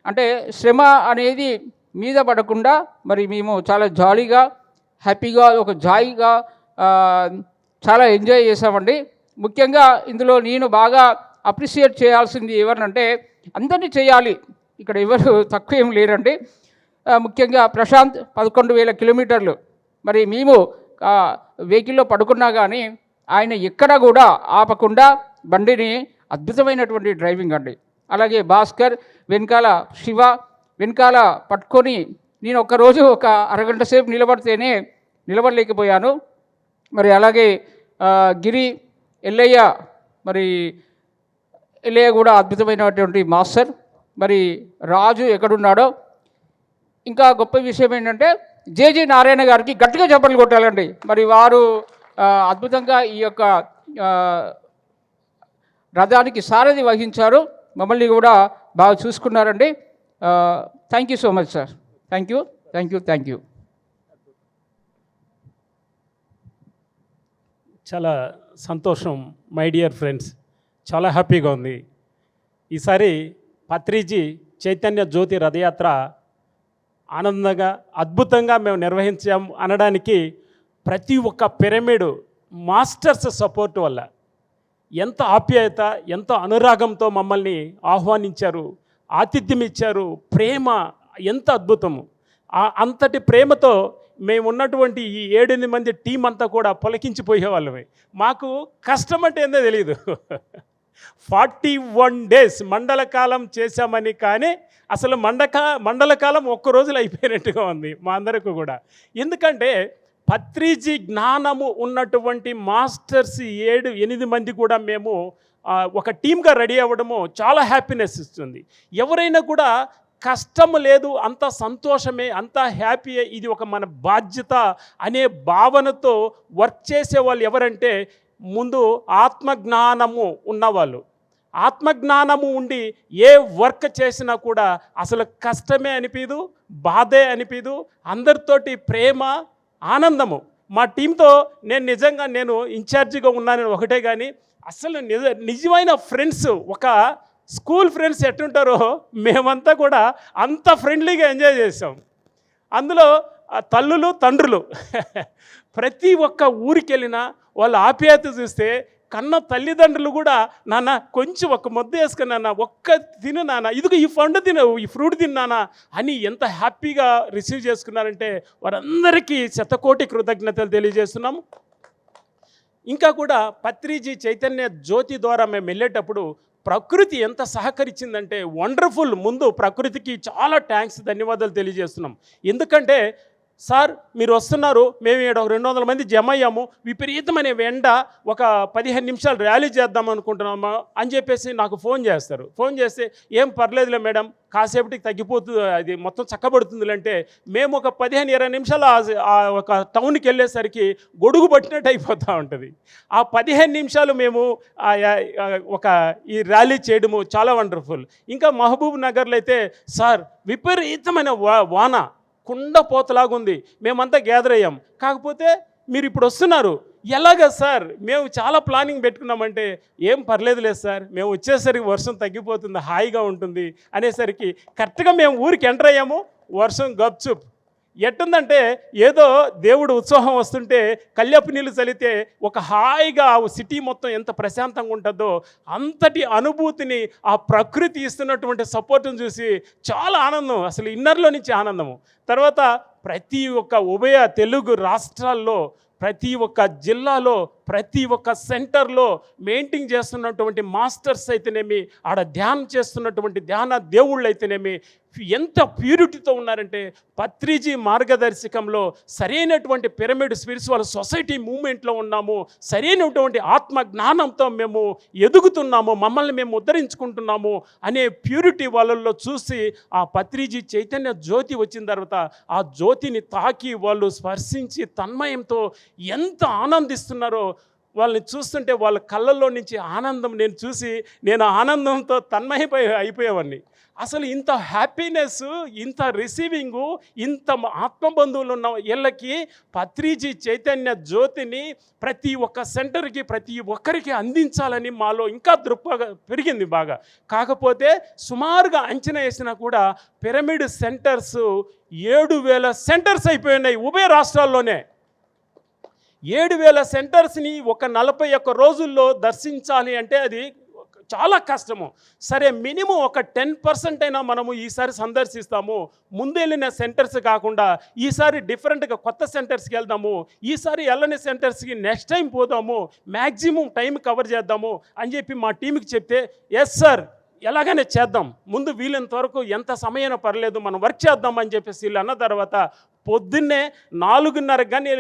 అంటే శ్రమ అనేది మీద పడకుండా మరి మేము చాలా జాలీగా హ్యాపీగా ఒక జాయిగా చాలా ఎంజాయ్ చేసామండి. ముఖ్యంగా ఇందులో నేను బాగా అప్రిషియేట్ చేయాల్సింది ఎవరినంటే అందరినీ చేయాలి, ఇక్కడ ఎవరు తక్కువ ఏం లేరండి. ముఖ్యంగా ప్రశాంత్ 11,000 కిలోమీటర్లు మరి మేము వెహికల్లో పడుకున్నా కానీ ఆయన ఎక్కడ కూడా ఆపకుండా బండిని అద్భుతమైనటువంటి డ్రైవింగ్ అండి. అలాగే భాస్కర్ వెనకాల శివ వెనకాల పట్టుకొని నేను ఒకరోజు ఒక అరగంట సేపు నిలబడలేకపోయాను. మరి అలాగే గిరి ఎల్లయ్య మరి ఎల్లయ్య కూడా అద్భుతమైనటువంటి మాస్టర్. మరి రాజు ఎక్కడున్నాడో. ఇంకా గొప్ప విషయం ఏంటంటే జేజీ నారాయణ గారికి గట్టిగా చప్పట్లు కొట్టాలండి. మరి వారు అద్భుతంగా ఈ యొక్క రథానికి సారథి వహించారు, మమ్మల్ని కూడా బాగా చూసుకున్నారండి. Thank you so much sir. Thank you. చాలా సంతోషం మై డియర్ ఫ్రెండ్స్, చాలా హ్యాపీగా ఉంది. ఈసారి పత్రిజీ చైతన్య జ్యోతి రథయాత్ర ఆనందంగా అద్భుతంగా మేము నిర్వహించాం అనడానికి ప్రతి ఒక్క పిరమిడ్ మాస్టర్స్ సపోర్ట్ వల్ల ఎంత ఆప్యాయత ఎంత అనురాగంతో మమ్మల్ని ఆహ్వానించారు, ఆతిథ్యం ఇచ్చారు, ప్రేమ ఎంత అద్భుతము. అంతటి ప్రేమతో మేము ఉన్నటువంటి ఈ 7-8 మంది టీం అంతా కూడా పొలకించిపోయేవాళ్ళమే. మాకు కష్టం అంటే ఏందో తెలియదు. 41 days మండల కాలం చేశామని, కానీ అసలు మండల కాలం ఒక్క రోజులో అయిపోయినట్టుగా ఉంది మా అందరికీ కూడా. ఎందుకంటే పత్రిజీ జ్ఞానము ఉన్నటువంటి మాస్టర్స్ 7-8 మంది కూడా మేము ఒక టీమ్గా రెడీ అవ్వడము చాలా హ్యాపీనెస్ ఇస్తుంది. ఎవరైనా కూడా కష్టం లేదు, అంత సంతోషమే, అంత హ్యాపీయే, ఇది ఒక మన బాధ్యత అనే భావనతో వర్క్ చేసేవాళ్ళు ఎవరంటే ముందు ఆత్మజ్ఞానము ఉన్నవాళ్ళు. ఆత్మజ్ఞానము ఉండి ఏ వర్క్ చేసినా కూడా అసలు కష్టమే అనిపించదు, బాధే అనిపించదు, అందరితోటి ప్రేమ ఆనందము. మా టీంతో నేను ఇన్ఛార్జిగా ఉన్నానని ఒకటే, కానీ అసలు నిజమైన ఫ్రెండ్స్, ఒక స్కూల్ ఫ్రెండ్స్ ఎట్టుంటారో మేమంతా కూడా అంత ఫ్రెండ్లీగా ఎంజాయ్ చేసాం. అందులో తల్లులు తండ్రులు ప్రతి ఒక్క ఊరికి వెళ్ళినా వాళ్ళ ఆప్యాయత చూస్తే కన్న తల్లిదండ్రులు కూడా నాన్న కొంచెం ఒక్క ముద్ద వేసుకుని నాన్న ఒక్క తిను నాన్న, ఇదిగో ఈ పండు తిను, ఈ ఫ్రూట్ తిన్నానా అని ఎంత హ్యాపీగా రిసీవ్ చేసుకున్నారంటే వారందరికీ శతకోటి కృతజ్ఞతలు తెలియజేస్తున్నాము. ఇంకా కూడా పత్రిజీ చైతన్య జ్యోతి ద్వారా మేము వెళ్ళేటప్పుడు ప్రకృతి ఎంత సహకరించిందంటే వండర్ఫుల్. ముందు ప్రకృతికి చాలా ధన్యవాదాలు తెలియజేస్తున్నాం. ఎందుకంటే సార్ మీరు వస్తున్నారు, మేము ఇక్కడ 200 మంది జమ అయ్యాము, విపరీతమైన ఎండ, ఒక 15 నిమిషాలు ర్యాలీ చేద్దాం అనుకుంటున్నాము అని చెప్పేసి నాకు ఫోన్ చేస్తారు. ఫోన్ చేస్తే ఏం పర్లేదులే మేడం, కాసేపటికి తగ్గిపోతుంది, అది మొత్తం చక్కబడుతుంది అంటే మేము ఒక 15-20 నిమిషాలు ఒక టౌన్కి వెళ్ళేసరికి గొడుగు పట్టినట్టు అయిపోతూ ఉంటుంది. ఆ 15 నిమిషాలు మేము ఒక ఈ ర్యాలీ చేయడము చాలా వండర్ఫుల్. ఇంకా మహబూబ్ నగర్లో అయితే సార్ విపరీతమైన వాన కుండపోతలాగుంది, మేమంతా గ్యాదర్ అయ్యాం. కాకపోతే మీరు ఇప్పుడు వస్తున్నారు, ఎలాగ సార్ మేము చాలా ప్లానింగ్ పెట్టుకున్నామంటే ఏం పర్లేదులేదు సార్, మేము వచ్చేసరికి వర్షం తగ్గిపోతుంది, హాయిగా ఉంటుంది అనేసరికి కరెక్ట్గా మేము ఊరికి ఎంటర్ అయ్యాము, వర్షం గప్చుప్. ఎట్టుందంటే ఏదో దేవుడు ఉత్సాహం వస్తుంటే కల్యపు నీళ్ళు చలితే ఒక హాయిగా సిటీ మొత్తం ఎంత ప్రశాంతంగా ఉంటుందో అంతటి అనుభూతిని ఆ ప్రకృతి ఇస్తున్నటువంటి సపోర్ట్ని చూసి చాలా ఆనందం, అసలు ఇన్నర్లో నుంచి ఆనందము. తర్వాత ప్రతి ఒక్క ఉభయ తెలుగు రాష్ట్రాల్లో ప్రతి ఒక్క జిల్లాలో ప్రతి ఒక్క సెంటర్లో మెయింటైన్ చేస్తున్నటువంటి మాస్టర్స్ అయితేనేమి, ఆడ ధ్యానం చేస్తున్నటువంటి ధ్యాన దేవుళ్ళు అయితేనేమి ఎంత ప్యూరిటీతో ఉన్నారంటే, పత్రిజీ మార్గదర్శకంలో సరైనటువంటి పిరమిడ్ స్పిరిచువల్ సొసైటీ మూమెంట్లో ఉన్నాము, సరైనటువంటి ఆత్మ జ్ఞానంతో మేము ఎదుగుతున్నాము, మమ్మల్ని మేము ఉద్ధరించుకుంటున్నాము అనే ప్యూరిటీ వాళ్ళల్లో చూసి ఆ పత్రిజీ చైతన్య జ్యోతి వచ్చిన తర్వాత ఆ జ్యోతిని తాకి వాళ్ళు స్పర్శించి తన్మయంతో ఎంత ఆనందిస్తున్నారో వాళ్ళని చూస్తుంటే వాళ్ళ కళ్ళల్లో నుంచి ఆనందం నేను చూసి నేను ఆనందంతో అయిపోయేవాడిని. అసలు ఇంత హ్యాపీనెస్, ఇంత రిసీవింగు, ఇంత ఆత్మబంధువులు ఉన్న వీళ్ళకి పత్రిజీ చైతన్య జ్యోతిని ప్రతి ఒక్క సెంటర్కి ప్రతి ఒక్కరికి అందించాలని మాలో ఇంకా దృక్పథం పెరిగింది బాగా. కాకపోతే సుమారుగా అంచనా వేసినా కూడా పిరమిడ్ సెంటర్స్ 7,000 సెంటర్స్ అయిపోయినాయి ఉభయ రాష్ట్రాల్లోనే. 7,000 సెంటర్స్ని ఒక 41 రోజుల్లో దర్శించాలి అంటే అది చాలా కష్టము. సరే, మినిమం ఒక 10% అయినా మనము ఈసారి సందర్శిస్తాము. ముందెళ్ళిన సెంటర్స్ కాకుండా ఈసారి డిఫరెంట్గా కొత్త సెంటర్స్కి వెళ్దాము, ఈసారి వెళ్ళని సెంటర్స్కి నెక్స్ట్ టైం పోదాము, మ్యాక్సిమం టైం కవర్ చేద్దాము అని చెప్పి మా టీంకి చెప్తే, ఎస్ సార్ ఎలాగైనా చేద్దాం, ముందు వీలైనంత వరకు ఎంత సమయమైనా పర్లేదు మనం వర్క్ చేద్దామని చెప్పేసి వీళ్ళు అన్న తర్వాత పొద్దున్నే 4:30 కానీ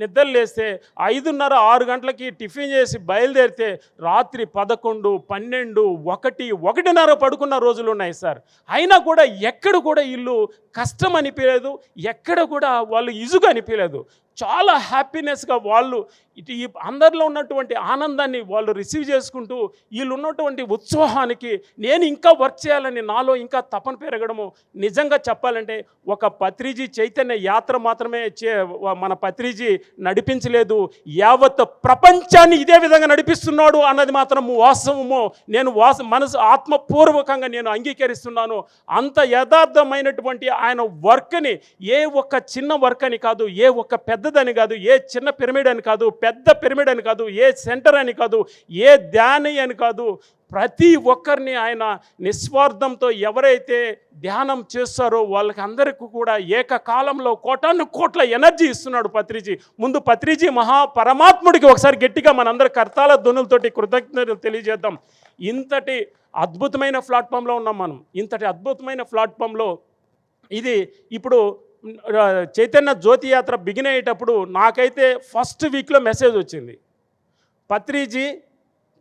నిద్ర లేస్తే 5:30, 6 గంటలకి టిఫిన్ చేసి బయలుదేరితే రాత్రి 11, 12, 1, 1:30 పడుకున్న రోజులు ఉన్నాయి సార్. అయినా కూడా ఎక్కడ కూడా వీళ్ళు కష్టం అనిపించలేదు, ఎక్కడ కూడా వాళ్ళు ఇజుగా అనిపించలేదు. చాలా హ్యాపీనెస్గా వాళ్ళు ఇటు ఈ అందరిలో ఉన్నటువంటి ఆనందాన్ని వాళ్ళు రిసీవ్ చేసుకుంటూ వీళ్ళు ఉన్నటువంటి ఉత్సాహానికి నేను ఇంకా వర్క్ చేయాలని నాలో ఇంకా తపన పెరగడము. నిజంగా చెప్పాలంటే ఒక పత్రిజీ చైతన్య యాత్ర మాత్రమే మన పత్రిజీ నడిపించలేదు, యావత్ ప్రపంచాన్ని ఇదే విధంగా నడిపిస్తున్నాడు అన్నది మాత్రం వాస్తవము. నేను మనసు ఆత్మపూర్వకంగా నేను అంగీకరిస్తున్నాను. అంత యథార్థమైనటువంటి ఆయన వర్క్ని ఏ ఒక్క చిన్న వర్క్ అని కాదు, ఏ ఒక్క పెద్దదని కాదు, ఏ చిన్న పిరమిడ్ అని కాదు, పెద్ద పిరమిడ్ అని కాదు, ఏ సెంటర్ అని కాదు, ఏ ధ్యాని అని కాదు, ప్రతి ఒక్కరిని ఆయన నిస్వార్థంతో ఎవరైతే ధ్యానం చేస్తారో వాళ్ళకి అందరికీ కూడా ఏకకాలంలో కోట్ల ఎనర్జీ ఇస్తున్నాడు పత్రిజీ. ముందు పత్రిజీ మహాపరమాత్ముడికి ఒకసారి గట్టిగా మనందరి కర్తాల ధ్వనులతోటి కృతజ్ఞతలు తెలియజేద్దాం. ఇంతటి అద్భుతమైన ప్లాట్ఫామ్లో ఉన్నాం మనం. ఇంతటి అద్భుతమైన ప్లాట్ఫామ్లో ఇది ఇప్పుడు చైతన్య జ్యోతి యాత్ర బిగిన్ అయ్యేటప్పుడు నాకైతే ఫస్ట్ వీక్లో మెసేజ్ వచ్చింది, పత్రిజీ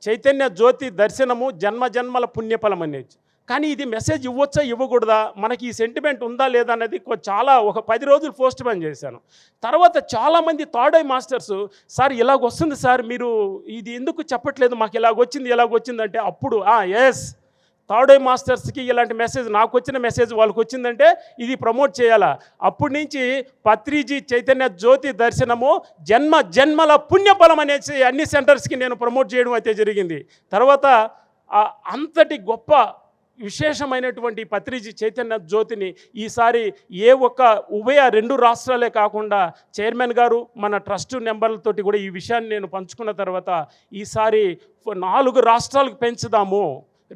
చైతన్య జ్యోతి దర్శనము జన్మజన్మల పుణ్యఫలం అనేది. కానీ ఇది మెసేజ్ ఇవ్వచ్చా ఇవ్వకూడదా, మనకి ఈ సెంటిమెంట్ ఉందా లేదా అనేది ఒక 10 రోజులు పోస్ట్ పోన్ చేశాను. తర్వాత చాలామంది థర్డ్ ఐ మాస్టర్స్, సార్ ఇలాగ వస్తుంది సార్, మీరు ఇది ఎందుకు చెప్పట్లేదు, మాకు ఇలాగొచ్చింది అంటే అప్పుడు ఎస్, థర్డ్ ఐ మాస్టర్స్కి ఇలాంటి మెసేజ్ నాకు వచ్చిన మెసేజ్ వాళ్ళకి వచ్చిందంటే ఇది ప్రమోట్ చేయాలా. అప్పటి నుంచి పత్రిజీ చైతన్య జ్యోతి దర్శనము జన్మల పుణ్యఫలం అనేసి అన్ని సెంటర్స్కి నేను ప్రమోట్ చేయడం అయితే జరిగింది. తర్వాత అంతటి గొప్ప విశేషమైనటువంటి పత్రిజీ చైతన్య జ్యోతిని ఈసారి ఏ ఒక్క ఉభయ 2 రాష్ట్రాలే కాకుండా చైర్మన్ గారు మన ట్రస్ట్ నెంబర్లతోటి కూడా ఈ విషయాన్ని నేను పంచుకున్న తర్వాత ఈసారి 4 రాష్ట్రాలకు పెంచుదాము,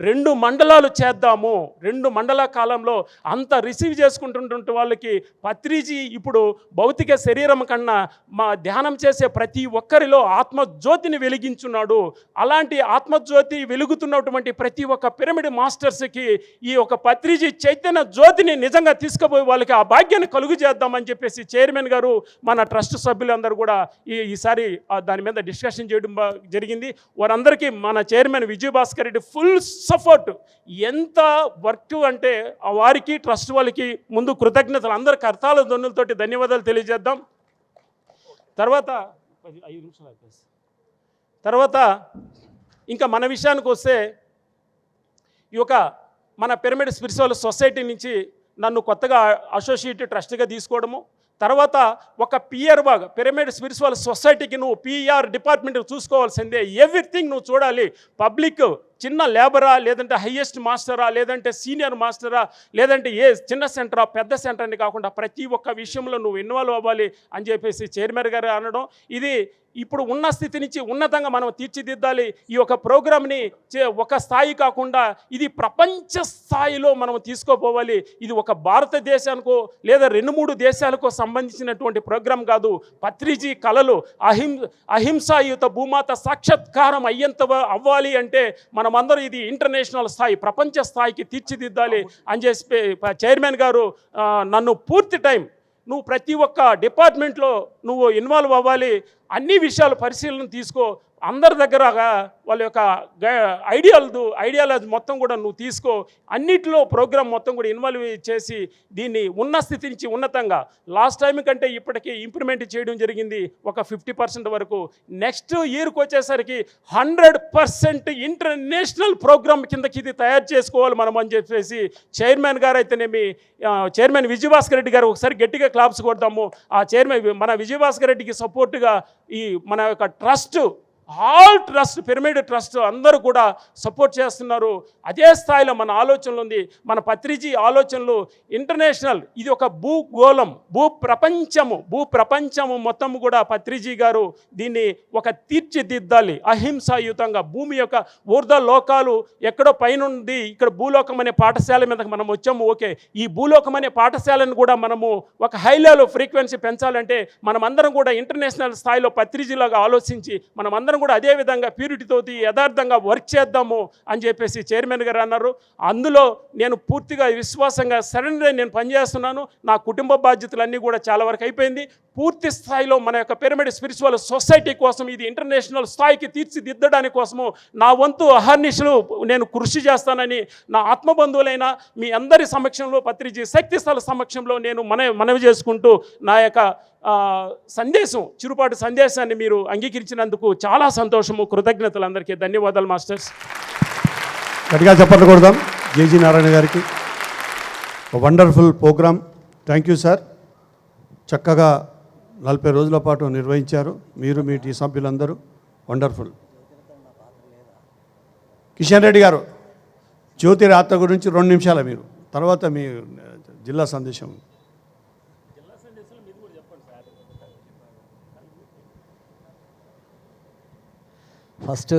2 మండలాలు చేద్దాము. 2 మండల కాలంలో అంత రిసీవ్ చేసుకుంటుంటే వాళ్ళకి పత్రిజీ ఇప్పుడు భౌతిక శరీరం కన్నా మా ధ్యానం చేసే ప్రతి ఒక్కరిలో ఆత్మజ్యోతిని వెలిగించున్నాడు. అలాంటి ఆత్మజ్యోతి వెలుగుతున్నటువంటి ప్రతి ఒక్క పిరమిడ్ మాస్టర్స్కి ఈ ఒక పత్రిజీ చైతన్య జ్యోతిని నిజంగా తీసుకుపోయి వాళ్ళకి ఆ భాగ్యాన్ని కలుగు చేద్దామని చెప్పేసి చైర్మన్ గారు మన ట్రస్ట్ సభ్యులందరూ కూడా ఈసారి దాని మీద డిస్కషన్ చేయడం జరిగింది. వారందరికీ మన chairman Vijayabhaskar Reddy full support. ఎంత వర్క్ అంటే వారికి ట్రస్ట్ వాళ్ళకి ముందు కృతజ్ఞతలు, అందరి కర్తాల ధ్వనులతోటి ధన్యవాదాలు తెలియజేద్దాం. తర్వాత ఇంకా మన విషయానికి వస్తే ఈ యొక్క మన పిరమిడ్ స్పిరిచువల్ సొసైటీ నుంచి నన్ను కొత్తగా అసోసియేట్ ట్రస్ట్గా తీసుకోవడము, తర్వాత ఒక పిఆర్ఓ పిరమిడ్ స్పిరిచువల్ సొసైటీకి నువ్వు పిఆర్ డిపార్ట్మెంట్ చూసుకోవాల్సిందే, ఎవ్రీథింగ్ నువ్వు చూడాలి, పబ్లిక్ చిన్న లేబరా, లేదంటే హయ్యెస్ట్ మాస్టరా, లేదంటే సీనియర్ మాస్టరా, లేదంటే ఏ చిన్న సెంటరా పెద్ద సెంటర్ అని కాకుండా ప్రతి ఒక్క విషయంలో నువ్వు ఇన్వాల్వ్ అవ్వాలి అని చెప్పేసి చైర్మన్ గారు అనడం, ఇది ఇప్పుడు ఉన్న స్థితి నుంచి ఉన్నతంగా మనం తీర్చిదిద్దాలి. ఈ యొక్క ప్రోగ్రామ్ని ఒక స్థాయి కాకుండా ఇది ప్రపంచ స్థాయిలో మనం తీసుకోపోవాలి. ఇది ఒక భారతదేశానికో లేదా 2-3 దేశాలకో సంబంధించినటువంటి ప్రోగ్రాం కాదు. పత్రిజీ కళలు అహింసాయుత భూమాత సాక్షాత్కారం అవ్వాలి అంటే మనమందరం ఇది ఇంటర్నేషనల్ స్థాయి, ప్రపంచ స్థాయికి తీర్చిదిద్దాలి అని చెప్పి చైర్మన్ గారు నన్ను పూర్తి టైం నువ్వు ప్రతి ఒక్క డిపార్ట్మెంట్లో నువ్వు ఇన్వాల్వ్ అవ్వాలి, అన్ని విషయాలు పరిశీలన తీసుకో, అందరి దగ్గర వాళ్ళ యొక్క ఐడియాలజీ మొత్తం కూడా నువ్వు తీసుకో, అన్నిటిలో ప్రోగ్రామ్ మొత్తం కూడా ఇన్వాల్వ్ చేసి దీన్ని ఉన్న స్థితి నుంచి ఉన్నతంగా లాస్ట్ టైం కంటే ఇప్పటికీ ఇంప్రూవ్మెంట్ చేయడం జరిగింది ఒక 50% వరకు. నెక్స్ట్ ఇయర్కి వచ్చేసరికి 100% ఇంటర్నేషనల్ ప్రోగ్రామ్ కిందకి ఇది తయారు చేసుకోవాలి మనం అని చెప్పేసి చైర్మన్ గారు అయితేనేమి, చైర్మన్ విజయభాస్కర్ రెడ్డి గారు ఒకసారి గట్టిగా క్లాప్స్ కొడతాము. ఆ చైర్మన్ మన విజయభాస్కర్ రెడ్డికి సపోర్టుగా ఈ మన యొక్క trust, all trust, pyramid trust అందరూ కూడా సపోర్ట్ చేస్తున్నారు. అదే స్థాయిలో మన ఆలోచనలు ఉంది. మన పత్రిజీ ఆలోచనలు ఇంటర్నేషనల్, ఇది ఒక భూగోళం, భూప్రపంచము మొత్తం కూడా పత్రిజీ గారు దీన్ని ఒక తీర్చిదిద్దాలి అహింసాయుతంగా. భూమి యొక్క ఊర్ధ లోకాలు ఎక్కడో పైనుండి ఇక్కడ భూలోకం అనే పాఠశాల మీదకి మనం వచ్చాము. ఓకే, ఈ భూలోకం అనే పాఠశాలను కూడా మనము ఒక హై లెవెల్ ఫ్రీక్వెన్సీ పెంచాలంటే మనమందరం కూడా ఇంటర్నేషనల్ స్థాయిలో పత్రిజీలాగా ఆలోచించి మనమందరం కూడా అదే విధంగా ప్యూరిటీతో యథార్థంగా వర్క్ చేద్దాము అని చెప్పేసి చైర్మన్ గారు అన్నారు. అందులో నేను పూర్తిగా విశ్వాసంగా సరెండర్ నేను పనిచేస్తున్నాను. నా కుటుంబ బాధ్యతలన్నీ కూడా చాలా వరకు అయిపోయింది. పూర్తి స్థాయిలో మన యొక్క పిరమిడ్ స్పిరిచువల్ సొసైటీ కోసం, ఇది ఇంటర్నేషనల్ స్థాయికి తీర్చిదిద్దడానికి కోసము నా వంతు అహర్నిశలు నేను కృషి చేస్తానని నా ఆత్మబంధువులైన మీ అందరి సమక్షంలో, పత్రిజీ శక్తి స్థల సమక్షంలో నేను మనవి చేసుకుంటూ నా యొక్క చిరుపాటు సందేశాన్ని మీరు అంగీకరించినందుకు చాలా సంతోషము, కృతజ్ఞతలు. అందరికీ ధన్యవాదాలు మాస్టర్స్. గట్టిగా చెప్పట్లు కొడదాం జేజీ నారాయణ గారికి. Wonderful programme. Thank you sir. చక్కగా 40 రోజుల పాటు నిర్వహించారు మీరు, మీ టీ సభ్యులందరూ. వండర్ఫుల్. కిషన్ రెడ్డి గారు, జ్యోతిరాత్ర గురించి 2 నిమిషాలు మీరు, తర్వాత మీ జిల్లా సందేశం. ఫస్ట్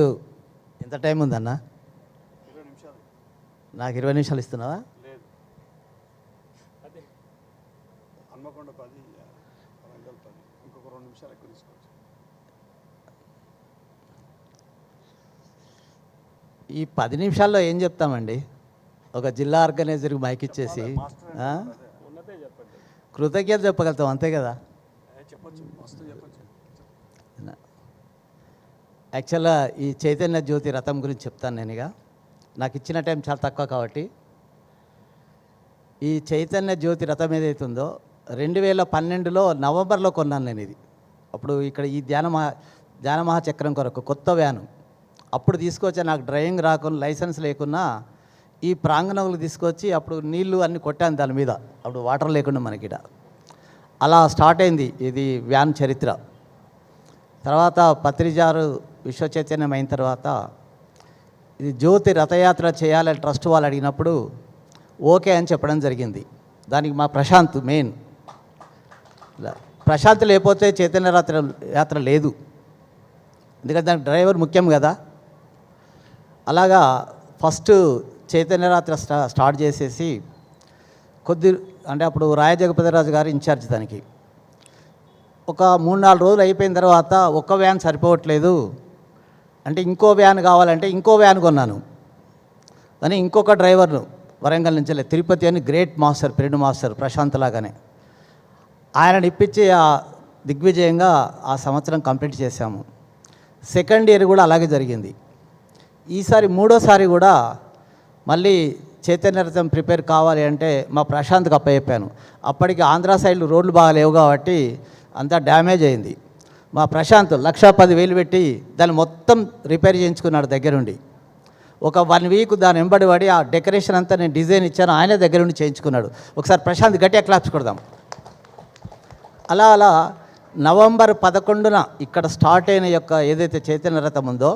ఎంత టైం ఉందన్న? నాకు 20 నిమిషాలు ఇస్తున్నావా? ఈ 10 నిమిషాల్లో ఏం చెప్తామండి? ఒక జిల్లా ఆర్గనైజర్కి మైక్ ఇచ్చేసి కృతజ్ఞత చెప్పగలుగుతాం, అంతే కదా? యాక్చువల్గా ఈ చైతన్య జ్యోతి రథం గురించి చెప్తాను నేను. ఇక నాకు ఇచ్చిన టైం చాలా తక్కువ కాబట్టి, ఈ చైతన్య జ్యోతి రథం ఏదైతే ఉందో 2012లో నవంబర్లో కొన్నాను నేను ఇది. అప్పుడు ఇక్కడ ఈ ధ్యాన మహాచక్రం కొరకు కొత్త వ్యాను అప్పుడు తీసుకొచ్చా. నాకు డ్రైవింగ్ రాకుండా, లైసెన్స్ లేకున్నా ఈ ప్రాంగణంలో తీసుకొచ్చి అప్పుడు నీళ్లు అన్నీ కొట్టాను దాని మీద, అప్పుడు వాటర్ లేకుండా మనకిడ. అలా స్టార్ట్ అయింది ఇది వ్యాన్ చరిత్ర. తర్వాత పత్రిజారు విశ్వ చైతన్యం అయిన తర్వాత ఇది జ్యోతి రథయాత్ర చేయాలని ట్రస్ట్ వాళ్ళు అడిగినప్పుడు ఓకే అని చెప్పడం జరిగింది. దానికి మా ప్రశాంత్ మెయిన్. ప్రశాంత్ లేకపోతే చైతన్య యాత్ర లేదు, ఎందుకంటే దానికి డ్రైవర్ ముఖ్యం కదా. అలాగా ఫస్ట్ చైతన్య యాత్ర స్టార్ట్ చేసేసి అంటే అప్పుడు రాయజగపతిరాజు గారు ఇన్ఛార్జ్ దానికి. ఒక 3-4 రోజులు అయిపోయిన తర్వాత ఒక్క వ్యాన్ సరిపోవట్లేదు అంటే ఇంకో వ్యాన్ కావాలంటే ఇంకో వ్యాన్ కొన్నాను. కానీ ఇంకొక డ్రైవర్ను వరంగల్ నుంచి తిరుపతి అని great master, pyramid master Prashant లాగానే ఆయనని ఇప్పించి దిగ్విజయంగా ఆ సంవత్సరం కంప్లీట్ చేశాము. సెకండ్ ఇయర్ కూడా అలాగే జరిగింది. ఈసారి 3వ కూడా మళ్ళీ చైతన్య రథం ప్రిపేర్ కావాలి అంటే మా ప్రశాంత్కి అప్పచెప్పాను. అప్పటికి ఆంధ్ర సైడ్లో రోడ్లు బాగా లేవు కాబట్టి అంతా డ్యామేజ్ అయింది. మా ప్రశాంత్ 1,10,000 పెట్టి దాన్ని మొత్తం రిపేర్ చేయించుకున్నాడు దగ్గరుండి. ఒక 1 వీక్ దాని వెంబడి పడి ఆ డెకరేషన్ అంతా నేను డిజైన్ ఇచ్చాను, ఆయన దగ్గర నుండి చేయించుకున్నాడు. ఒకసారి ప్రశాంత్ గట్టిగా క్లాప్స్ కొడదాం. అలా అలా నవంబర్ 11న ఇక్కడ స్టార్ట్ అయిన యొక్క ఏదైతే చైతన్య రథం ఉందో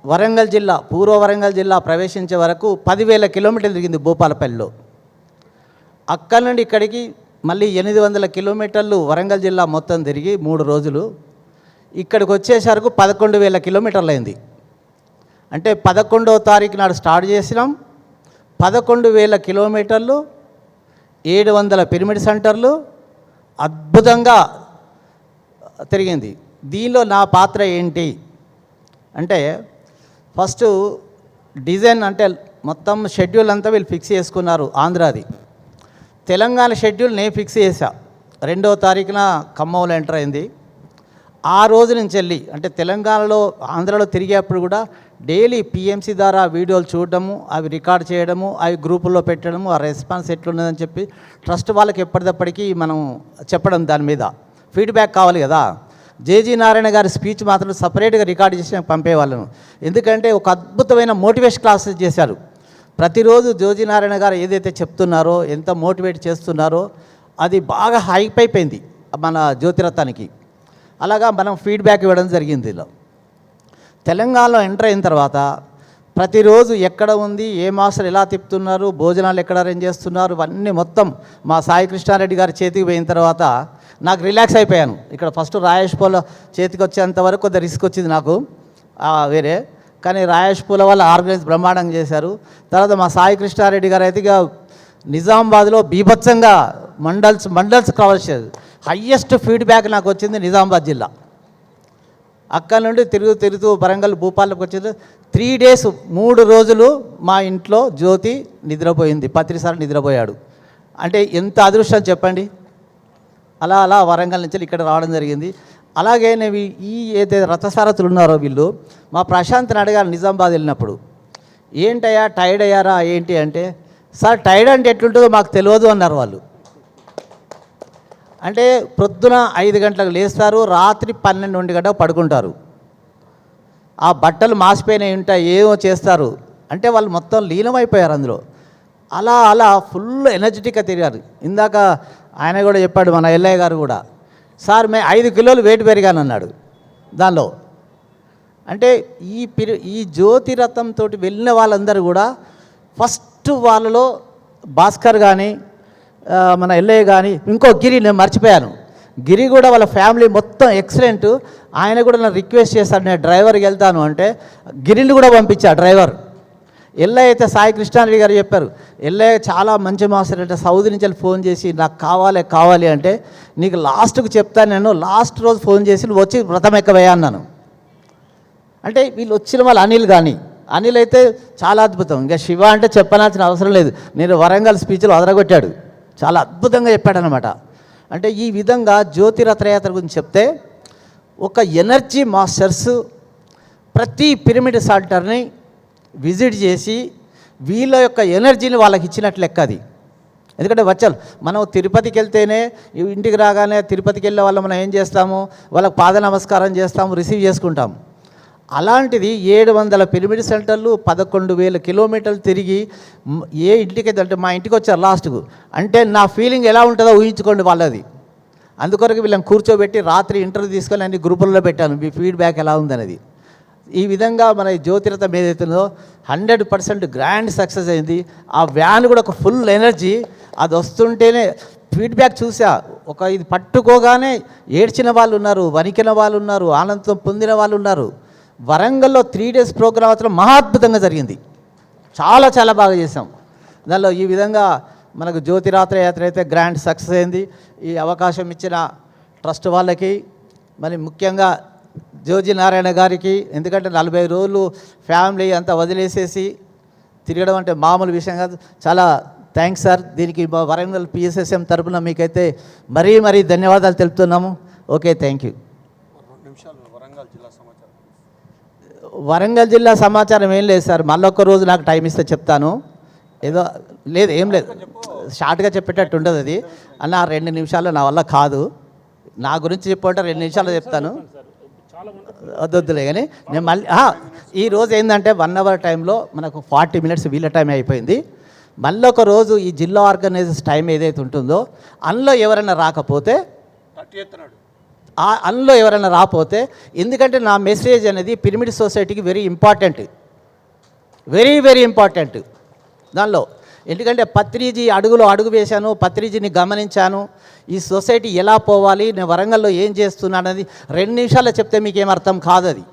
వరంగల్ జిల్లా, పూర్వ వరంగల్ జిల్లా ప్రవేశించే వరకు 10,000 కిలోమీటర్లు తిరిగింది భూపాలపల్లిలో. అక్కడి నుండి ఇక్కడికి మళ్ళీ 800 కిలోమీటర్లు వరంగల్ జిల్లా మొత్తం తిరిగి 3 రోజులు. ఇక్కడికి వచ్చేసరికి 11,000 కిలోమీటర్లు అయింది. అంటే 11వ తారీఖు నాడు స్టార్ట్ చేసినాం. 11,000 కిలోమీటర్లు, 700 పిరమిడ్ సెంటర్లు, అద్భుతంగా తిరిగింది. దీనిలో నా పాత్ర ఏంటి అంటే, ఫస్ట్ డిజైన్ అంటే మొత్తం షెడ్యూల్ అంతా వీళ్ళు ఫిక్స్ చేసుకున్నారు. ఆంధ్రాది, తెలంగాణ షెడ్యూల్ నేను ఫిక్స్ చేశా. 2వ తారీఖున ఖమ్మంలో ఎంటర్ అయింది. ఆ రోజు నుంచి వెళ్ళి అంటే తెలంగాణలో ఆంధ్రాలో తిరిగేప్పుడు కూడా డైలీ పిఎంసి ద్వారా వీడియోలు చూడడము, అవి రికార్డ్ చేయడము, అవి గ్రూపుల్లో పెట్టడము, ఆ రెస్పాన్స్ ఎట్లున్నదని చెప్పి ట్రస్ట్ వాళ్ళకి ఎప్పటికప్పటికీ మనం చెప్పడం, దాని మీద ఫీడ్బ్యాక్ కావాలి కదా. జేజీ నారాయణ గారి స్పీచ్ మాత్రం సపరేట్గా రికార్డ్ చేసి నాకు పంపేవాళ్ళను. ఎందుకంటే ఒక అద్భుతమైన మోటివేషన్ క్లాసెస్ చేశారు. ప్రతిరోజు జోజీ నారాయణ గారు ఏదైతే చెప్తున్నారో, ఎంత మోటివేట్ చేస్తున్నారో అది బాగా హైప్ అయిపోయింది మన జ్యోతిరథానికి. అలాగా మనం ఫీడ్బ్యాక్ ఇవ్వడం జరిగింది. ఇలా తెలంగాణలో ఎంటర్ అయిన తర్వాత ప్రతిరోజు ఎక్కడ ఉంది, ఏ మాస్టర్ ఎలా తిప్పుతున్నారు, భోజనాలు ఎక్కడ అరేంజ్ చేస్తున్నారు, ఇవన్నీ మొత్తం మా సాయి కృష్ణారెడ్డి గారి చేతికి పోయిన తర్వాత నాకు రిలాక్స్ అయిపోయాను. ఇక్కడ ఫస్ట్ రాయేష్ పూల చేతికి వచ్చేంత వరకు కొద్దిగా రిస్క్ వచ్చింది నాకు వేరే, కానీ రాయేష్ పూల వాళ్ళు ఆర్గనైజ్ బ్రహ్మాండంగా చేశారు. తర్వాత మా సాయి కృష్ణారెడ్డి గారు అయితే ఇక నిజామాబాద్లో బీభత్సంగా మండల్స్ కవర్ చేశారు. హయ్యెస్ట్ ఫీడ్బ్యాక్ నాకు వచ్చింది నిజామాబాద్ జిల్లా. అక్కడ నుండి తిరుగుతూ వరంగల్ భూపాలకు వచ్చింది. 3 డేస్ 3 రోజులు మా ఇంట్లో జ్యోతి నిద్రపోయింది, పత్రిసారి నిద్రపోయాడు. అంటే ఎంత అదృష్టం చెప్పండి. అలా వరంగల్ నుంచి ఇక్కడ రావడం జరిగింది. అలాగే నేను ఈ ఏదైతే రథసారథులు ఉన్నారో వీళ్ళు మా ప్రశాంత్ని అడిగారు నిజామాబాద్ వెళ్ళినప్పుడు, ఏంటయ్యా టైర్డ్ అయ్యారా ఏంటి అంటే, సార్ టైర్డ్ అంటే ఎట్లుంటుందో మాకు తెలియదు అన్నారు వాళ్ళు. అంటే ప్రొద్దున 5 గంటలకు లేస్తారు, రాత్రి 12-1 గంటకు పడుకుంటారు. ఆ బట్టలు మాసిపోయినాయి ఉంటాయి, ఏమో చేస్తారు. అంటే వాళ్ళు మొత్తం లీనమైపోయారు అందులో. అలా ఫుల్ ఎనర్జెటిక్గా తిరిగారు. ఇందాక ఆయన కూడా చెప్పాడు, మన ఎల్లయ్య గారు కూడా, సార్ 5 కిలోలు వెయిట్ పెరిగాను అన్నాడు దానిలో. అంటే ఈ జ్యోతిరథంతో వెళ్ళిన వాళ్ళందరూ కూడా ఫస్ట్ వాళ్ళలో భాస్కర్ కానీ, మన ఎల్లయ్య కానీ, ఇంకో గిరి నేను మర్చిపోయాను, గిరి కూడా వాళ్ళ ఫ్యామిలీ మొత్తం ఎక్సలెంట్. ఆయన కూడా నన్ను రిక్వెస్ట్ చేశాడు, నేను డ్రైవర్కి వెళ్తాను అంటే గిరిని కూడా పంపించా డ్రైవర్. ఎల్లయ్య అయితే సాయి కృష్ణారెడ్డి గారు చెప్పారు, ఎల్లయ్య చాలా మంచి మాస్టర్ అంటే సౌదీ నుంచి ఫోన్ చేసి నాకు కావాలి అంటే, నీకు లాస్ట్కి చెప్తాను నేను, లాస్ట్ రోజు ఫోన్ చేసి నువ్వు వచ్చి వ్రతం ఎక్కవయ్యా అన్నాను. అంటే వీళ్ళు వచ్చిన వాళ్ళు అనిల్ అయితే చాలా అద్భుతం. ఇంకా శివ అంటే చెప్పనాల్సిన అవసరం లేదు. నేను వరంగల్ స్పీచ్లో అదరగొట్టాడు, చాలా అద్భుతంగా చెప్పాడనమాట. అంటే ఈ విధంగా జ్యోతి రథయాత్ర గురించి చెప్తే, ఒక ఎనర్జీ మాస్టర్స్ ప్రతి పిరమిడ్ సెంటర్ని విజిట్ చేసి వీళ్ళ యొక్క ఎనర్జీని వాళ్ళకి ఇచ్చినట్లు లెక్క అది. ఎందుకంటే వచ్చారు, మనం తిరుపతికి వెళ్తేనే ఇంటికి రాగానే తిరుపతికి వెళ్ళే వాళ్ళు మనం ఏం చేస్తాము, వాళ్ళకి పాద నమస్కారం చేస్తాము, రిసీవ్ చేసుకుంటాము. అలాంటిది 700 పిరమిడ్ సెంటర్లు, 11,000 కిలోమీటర్లు తిరిగి ఏ ఇంటికి అంటే మా ఇంటికి వచ్చారు లాస్ట్కు. అంటే నా ఫీలింగ్ ఎలా ఉంటుందో ఊహించుకోండి వాళ్ళది. అందుకొరకు వీళ్ళని కూర్చోబెట్టి రాత్రి ఇంటర్వ్యూ తీసుకొని అన్ని గ్రూపుల్లో పెట్టాను, మీ ఫీడ్బ్యాక్ ఎలా ఉందనేది. ఈ విధంగా మన జ్యోతిరథం ఏదైతుందో 100% గ్రాండ్ సక్సెస్ అయింది. ఆ వ్యాన్ కూడా ఒక ఫుల్ ఎనర్జీ, అది వస్తుంటేనే ఫీడ్బ్యాక్ చూసా. ఇది పట్టుకోగానే ఏడ్చిన వాళ్ళు ఉన్నారు, వణికిన వాళ్ళు ఉన్నారు, ఆనందం పొందిన వాళ్ళు ఉన్నారు. వరంగల్లో 3 డేస్ ప్రోగ్రాం మాత్రం మహాద్భుతంగా జరిగింది, చాలా బాగా చేసాం. దానిలో ఈ విధంగా మనకు జ్యోతిరాత్ర యాత్ర అయితే గ్రాండ్ సక్సెస్ అయింది. ఈ అవకాశం ఇచ్చిన ట్రస్ట్ వాళ్ళకి, మరి ముఖ్యంగా జోజీ నారాయణ గారికి, ఎందుకంటే 40 రోజులు ఫ్యామిలీ అంతా వదిలేసేసి తిరగడం అంటే మామూలు విషయం కాదు. చాలా థ్యాంక్స్ సార్. దీనికి మా వరంగల్ పిఎస్ఎస్ఎం తరఫున మీకైతే మరీ ధన్యవాదాలు తెలుపుతున్నాము. Okay, thank you. వరంగల్ జిల్లా సమాచారం ఏం లేదు సార్, మళ్ళొక్క రోజు నాకు టైం ఇస్తే చెప్తాను. ఏం లేదు షార్ట్గా చెప్పేటట్టు ఉండదు అది అన్న. 2 నిమిషాల్లో నా వల్ల కాదు, నా గురించి చెప్పంటే 2 నిమిషాల్లో చెప్తాను, వద్దులే. కానీ నేను మళ్ళీ ఈరోజు ఏంటంటే 1 అవర్ టైంలో మనకు 40 మినిట్స్ వీళ్ళ టైం అయిపోయింది. మళ్ళీ ఒక రోజు ఈ జిల్లా ఆర్గనైజర్స్ టైం ఏదైతే ఉంటుందో అందులో ఎవరైనా రాకపోతే అందులో ఎవరైనా రాకపోతే, ఎందుకంటే నా మెసేజ్ అనేది పిరమిడ్ సొసైటీకి very important, very very important దానిలో. ఎందుకంటే పత్రిజీ అడుగులో అడుగు వేశాను, పత్రిజీని గమనించాను, ఈ సొసైటీ ఎలా పోవాలి, నేను వరంగల్లో ఏం చేస్తున్నాను అనేది 2 నిమిషాల్లో చెప్తే మీకేం అర్థం కాదు అది.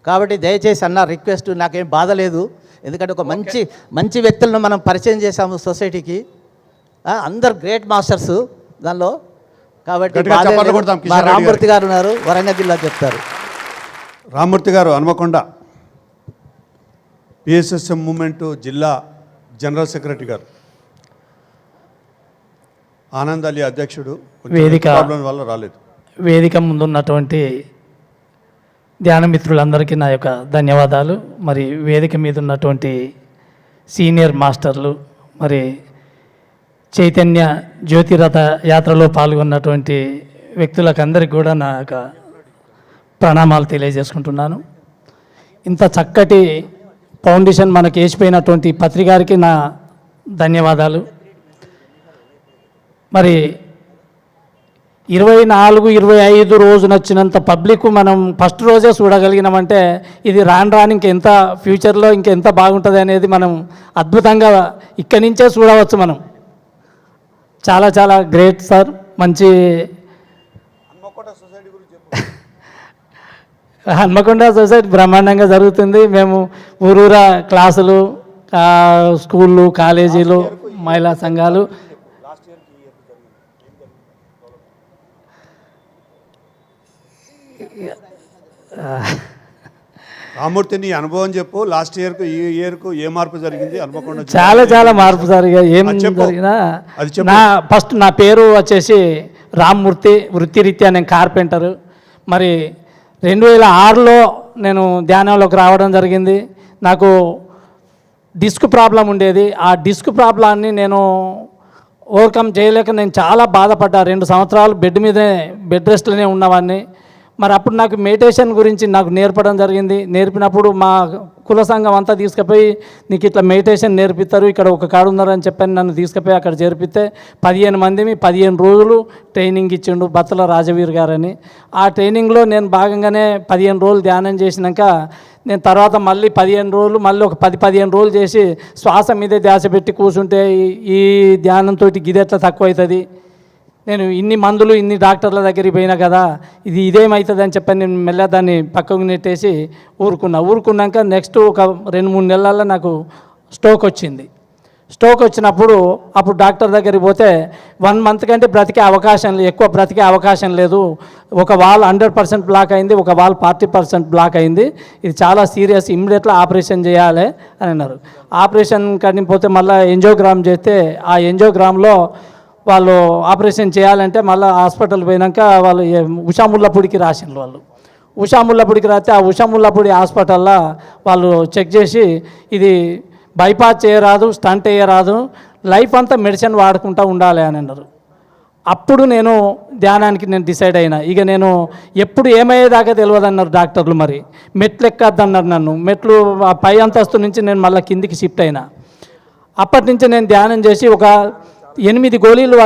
కాబట్టి దయచేసి అన్న రిక్వెస్ట్, నాకేం బాధ లేదు, ఎందుకంటే ఒక మంచి వ్యక్తులను మనం పరిచయం చేశాము సొసైటీకి. అందరు గ్రేట్ మాస్టర్స్ దానిలో. కాబట్టి గట్టిగా బాధ చప్పట్లు లేదు. కొడతాం మా కిషన్ రెడ్డి రామమూర్తి గారు ఉన్నారు, వరంగల్ జిల్లా చెప్తారు. రామ్మూర్తి గారు హన్మకొండ పిఎస్ఎస్ఎం మూమెంట్ జిల్లా జనరల్ సెక్రటరీ గారు. ఆనంద్ అలీ అధ్యక్షుడు, ప్రాబ్లం వల్ల రాలేదు. వేదిక ముందున్నటువంటి ధ్యాన మిత్రులందరికీ నా యొక్క ధన్యవాదాలు. మరి వేదిక మీద ఉన్నటువంటి సీనియర్ మాస్టర్లు, మరి చైతన్య జ్యోతిరథ యాత్రలో పాల్గొన్నటువంటి వ్యక్తులకు అందరికీ కూడా నా యొక్క ప్రణామాలు తెలియజేసుకుంటున్నాను. ఇంత చక్కటి ఫౌండేషన్ మనకు వేసిపోయినటువంటి పత్రికారికి నా ధన్యవాదాలు. మరి 24-25 రోజున వచ్చినంత పబ్లిక్ మనం ఫస్ట్ రోజే చూడగలిగినామంటే ఇది రాను ఇంకెంత ఫ్యూచర్లో ఇంకెంత బాగుంటుంది అనేది మనం అద్భుతంగా ఇక్కడి నుంచే చూడవచ్చు. మనం చాలా చాలా గ్రేట్ సార్. మంచి హన్మకొండ సొసైటీ బ్రహ్మాండంగా జరుగుతుంది. మేము ఊరూరా క్లాసులు, స్కూళ్ళు, కాలేజీలు, మహిళా సంఘాలు రామూర్తి, నీ అనుభవం చెప్పు. లాస్ట్ ఇయర్కు ఈ ఇయర్కు ఏ మార్పు జరిగింది హన్మకొండ? చాలా మార్పు జరిగాయి. ఏం జరిగినా ఫస్ట్ నా పేరు వచ్చేసి రామ్మూర్తి, వృత్తిరీత్యా నేను కార్పెంటరు. మరి 2006లో నేను ధ్యానంలోకి రావడం జరిగింది. నాకు డిస్క్ ప్రాబ్లం ఉండేది. ఆ డిస్క్ ప్రాబ్లాన్ని నేను ఓవర్కమ్ చేయలేక నేను చాలా బాధపడ్డా. 2 సంవత్సరాలు బెడ్ రెస్ట్లోనే ఉన్నవాడిని. మరి అప్పుడు నాకు మెడిటేషన్ గురించి నాకు నేర్పడం జరిగింది. నేర్పినప్పుడు మా కుల సంఘం అంతా తీసుకుపోయి నీకు ఇట్లా మెడిటేషన్ నేర్పిస్తారు, ఇక్కడ ఒక కాడు ఉన్నారని చెప్పని నన్ను తీసుకుపోయి అక్కడ చేర్పితే 15 మందిని 15 రోజులు ట్రైనింగ్ ఇచ్చిండు బత్తల రాజవీర్ గారని. ఆ ట్రైనింగ్లో నేను భాగంగానే 15 రోజులు ధ్యానం చేసినాక నేను తర్వాత మళ్ళీ 15 రోజులు మళ్ళీ ఒక 10-15 రోజులు చేసి శ్వాస మీదే ధ్యాస పెట్టి కూర్చుంటే ఈ ధ్యానంతో గిదెట్లా తక్కువ అవుతుంది, నేను ఇన్ని మందులు ఇన్ని డాక్టర్ల దగ్గరికి పోయినా కదా, ఇదేమవుతుంది అని చెప్పని నేను మెల్ల దాన్ని పక్కకు నెట్టేసి ఊరుకున్నాక నెక్స్ట్ ఒక 2-3 నెలల్లో నాకు స్ట్రోక్ వచ్చింది. స్ట్రోక్ వచ్చినప్పుడు అప్పుడు డాక్టర్ దగ్గరికి పోతే 1 మంత్ కంటే ఎక్కువ బ్రతికే అవకాశం లేదు. ఒక వాల్ 100% బ్లాక్ అయింది, ఒక వాల్ 40% బ్లాక్ అయింది, ఇది చాలా సీరియస్, ఇమ్మీడియట్గా ఆపరేషన్ చేయాలి అని అన్నారు. ఆపరేషన్ కానీ పోతే మళ్ళీ ఎంజియోగ్రామ్ చేస్తే ఆ ఎంజియోగ్రామ్లో వాళ్ళు ఆపరేషన్ చేయాలంటే మళ్ళీ హాస్పిటల్ పోయినాక వాళ్ళు ఉషాముల్లపూడికి రాసిండ్రు. వాళ్ళు ఉషాముల్లపూడికి రాస్తే ఆ ఉషాముల్లపూడి హాస్పిటల్లో వాళ్ళు చెక్ చేసి ఇది బైపాస్ చేయరాదు, స్టంట్ వేయరాదు, లైఫ్ అంతా మెడిసిన్ వాడుకుంటూ ఉండాలి అని అన్నారు. అప్పుడు నేను ధ్యానానికి డిసైడ్ అయినా. ఇక నేను ఎప్పుడు ఏమయ్యేదాకా తెలియదు అన్నారు డాక్టర్లు. మరి మెట్లు ఎక్కద్దన్నారు నన్ను. మెట్లు పై అంతస్తు నుంచి నేను మళ్ళీ కిందికి షిఫ్ట్ అయినా. అప్పటి నుంచి నేను ధ్యానం చేసి ఒక 8 గోళీలు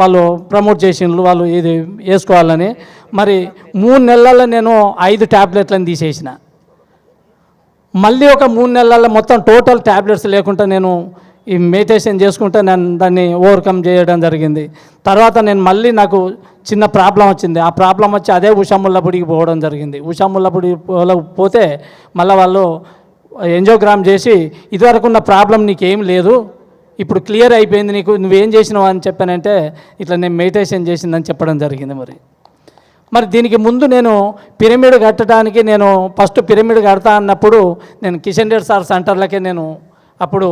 వాళ్ళు ప్రమోట్ చేసిండ్రు, వాళ్ళు ఇది వేసుకోవాలని. మరి 3 నెలల్లో నేను 5 ట్యాబ్లెట్లను తీసేసిన. మళ్ళీ ఒక 3 నెలల్లో మొత్తం టోటల్ ట్యాబ్లెట్స్ లేకుండా నేను ఈ మెడిటేషన్ చేసుకుంటే నేను దాన్ని ఓవర్కమ్ చేయడం జరిగింది. తర్వాత నేను మళ్ళీ నాకు చిన్న ప్రాబ్లం వచ్చింది. ఆ ప్రాబ్లం వచ్చి అదే ఉషాముల్లపూడికి పోవడం జరిగింది. ఉషాముల్లపూడి పోతే మళ్ళీ వాళ్ళు ఎంజియోగ్రామ్ చేసి ఇదివరకు ఉన్న ప్రాబ్లం నీకేం లేదు, ఇప్పుడు క్లియర్ అయిపోయింది, నువ్వేం చేసినావు అని చెప్పానంటే ఇట్లా నేను మెడిటేషన్ చేసిందని చెప్పడం జరిగింది. మరి దీనికి ముందు నేను పిరమిడ్ కట్టడానికి నేను ఫస్ట్ పిరమిడ్ కడతా అన్నప్పుడు నేను కిషన్ రెడ్డి సార్ సెంటర్లకే నేను అప్పుడు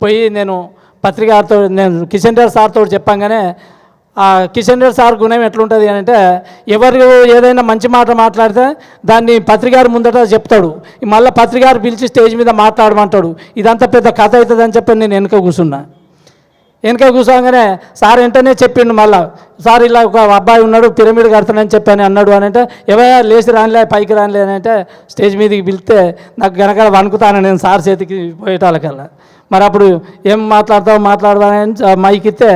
పోయి నేను పత్రికతో నేను కిషన్ రెడ్డి సార్తో చెప్పంగానే కిషన్ రెడ్డి సార్ గుణం ఎట్లుంటుంది అని అంటే ఎవరు ఏదైనా మంచి మాట మాట్లాడితే దాన్ని పత్రికారు ముందట చెప్తాడు, మళ్ళీ పత్రికారు పిలిచి స్టేజ్ మీద మాట్లాడమంటాడు. ఇదంతా పెద్ద కథ అవుతుంది అని చెప్పి నేను వెనక కూర్చోగానే సార్ వెంటనే చెప్పిండు మళ్ళీ, సార్ ఇలా ఒక అబ్బాయి ఉన్నాడు పిరమిడ్ కడతానని చెప్పని అన్నాడు అని అంటే ఎవరైనా లేచి రానిలే పైకి రానిలే అని అంటే స్టేజ్ మీదకి పిలిస్తే నాకు గనక వణుకుతాను నేను సార్ చేతికి పోయేటాలకల్లా. మరి అప్పుడు ఏం మాట్లాడతామని మైక్ ఇస్తే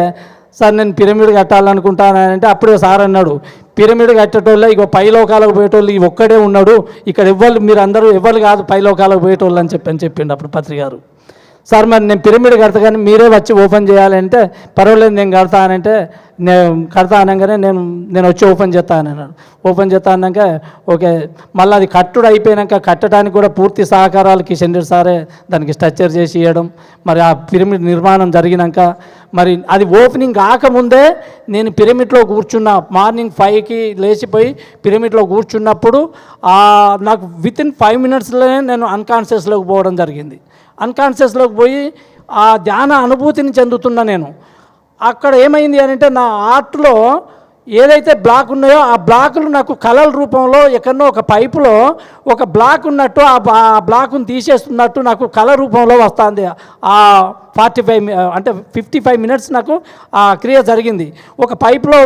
సార్ నేను పిరమిడ్ కట్టాలనుకుంటానంటే అప్పుడే సార్ అన్నాడు, పిరమిడ్ కట్టేటోళ్ళ ఇక పైలోకాలకు పోయేటోళ్ళు ఈ ఒక్కడే ఉన్నాడు, ఇక్కడ ఎవ్వరు మీరు అందరూ ఎవ్వరు కాదు పైలోకాలకు పోయేటోళ్ళు అని చెప్పిండు అప్పుడు పత్రి గారు. సార్ మరి నేను పిరమిడ్ కడతా కానీ మీరే వచ్చి ఓపెన్ చేయాలంటే పర్వాలేదు నేను కడతానంటే నేను కడతా అనగానే నేను వచ్చి ఓపెన్ చేస్తాను అన్నాడు. ఓపెన్ చేస్తా అన్నాక ఓకే, మళ్ళీ అది కట్టుడు అయిపోయాక కట్టడానికి కూడా పూర్తి సహకారాలు కిషన్ రెడ్డి సారే దానికి స్ట్రక్చర్ చేసి ఇవ్వడం. మరి ఆ పిరమిడ్ నిర్మాణం జరిగినాక మరి అది ఓపెనింగ్ కాకముందే నేను పిరమిడ్లో కూర్చున్న మార్నింగ్ 5కి లేచిపోయి పిరమిడ్లో కూర్చున్నప్పుడు నాకు వితిన్ 5 మినిట్స్లోనే నేను అన్కాన్షియస్లోకి పోవడం జరిగింది. అన్కాన్షియస్లోకి పోయి ఆ ధ్యాన అనుభూతిని చెందుతున్నా నేను. అక్కడ ఏమైంది అని అంటే నా ఆర్ట్లో ఏదైతే బ్లాక్ ఉన్నాయో ఆ బ్లాకులు నాకు కలల రూపంలో ఎక్కడో ఒక పైపులో ఒక బ్లాక్ ఉన్నట్టు ఆ బ్లాక్ను తీసేస్తున్నట్టు నాకు కళ రూపంలో వస్తుంది. ఆ 55 మినిట్స్ నాకు ఆ క్రియ జరిగింది. ఒక పైపులో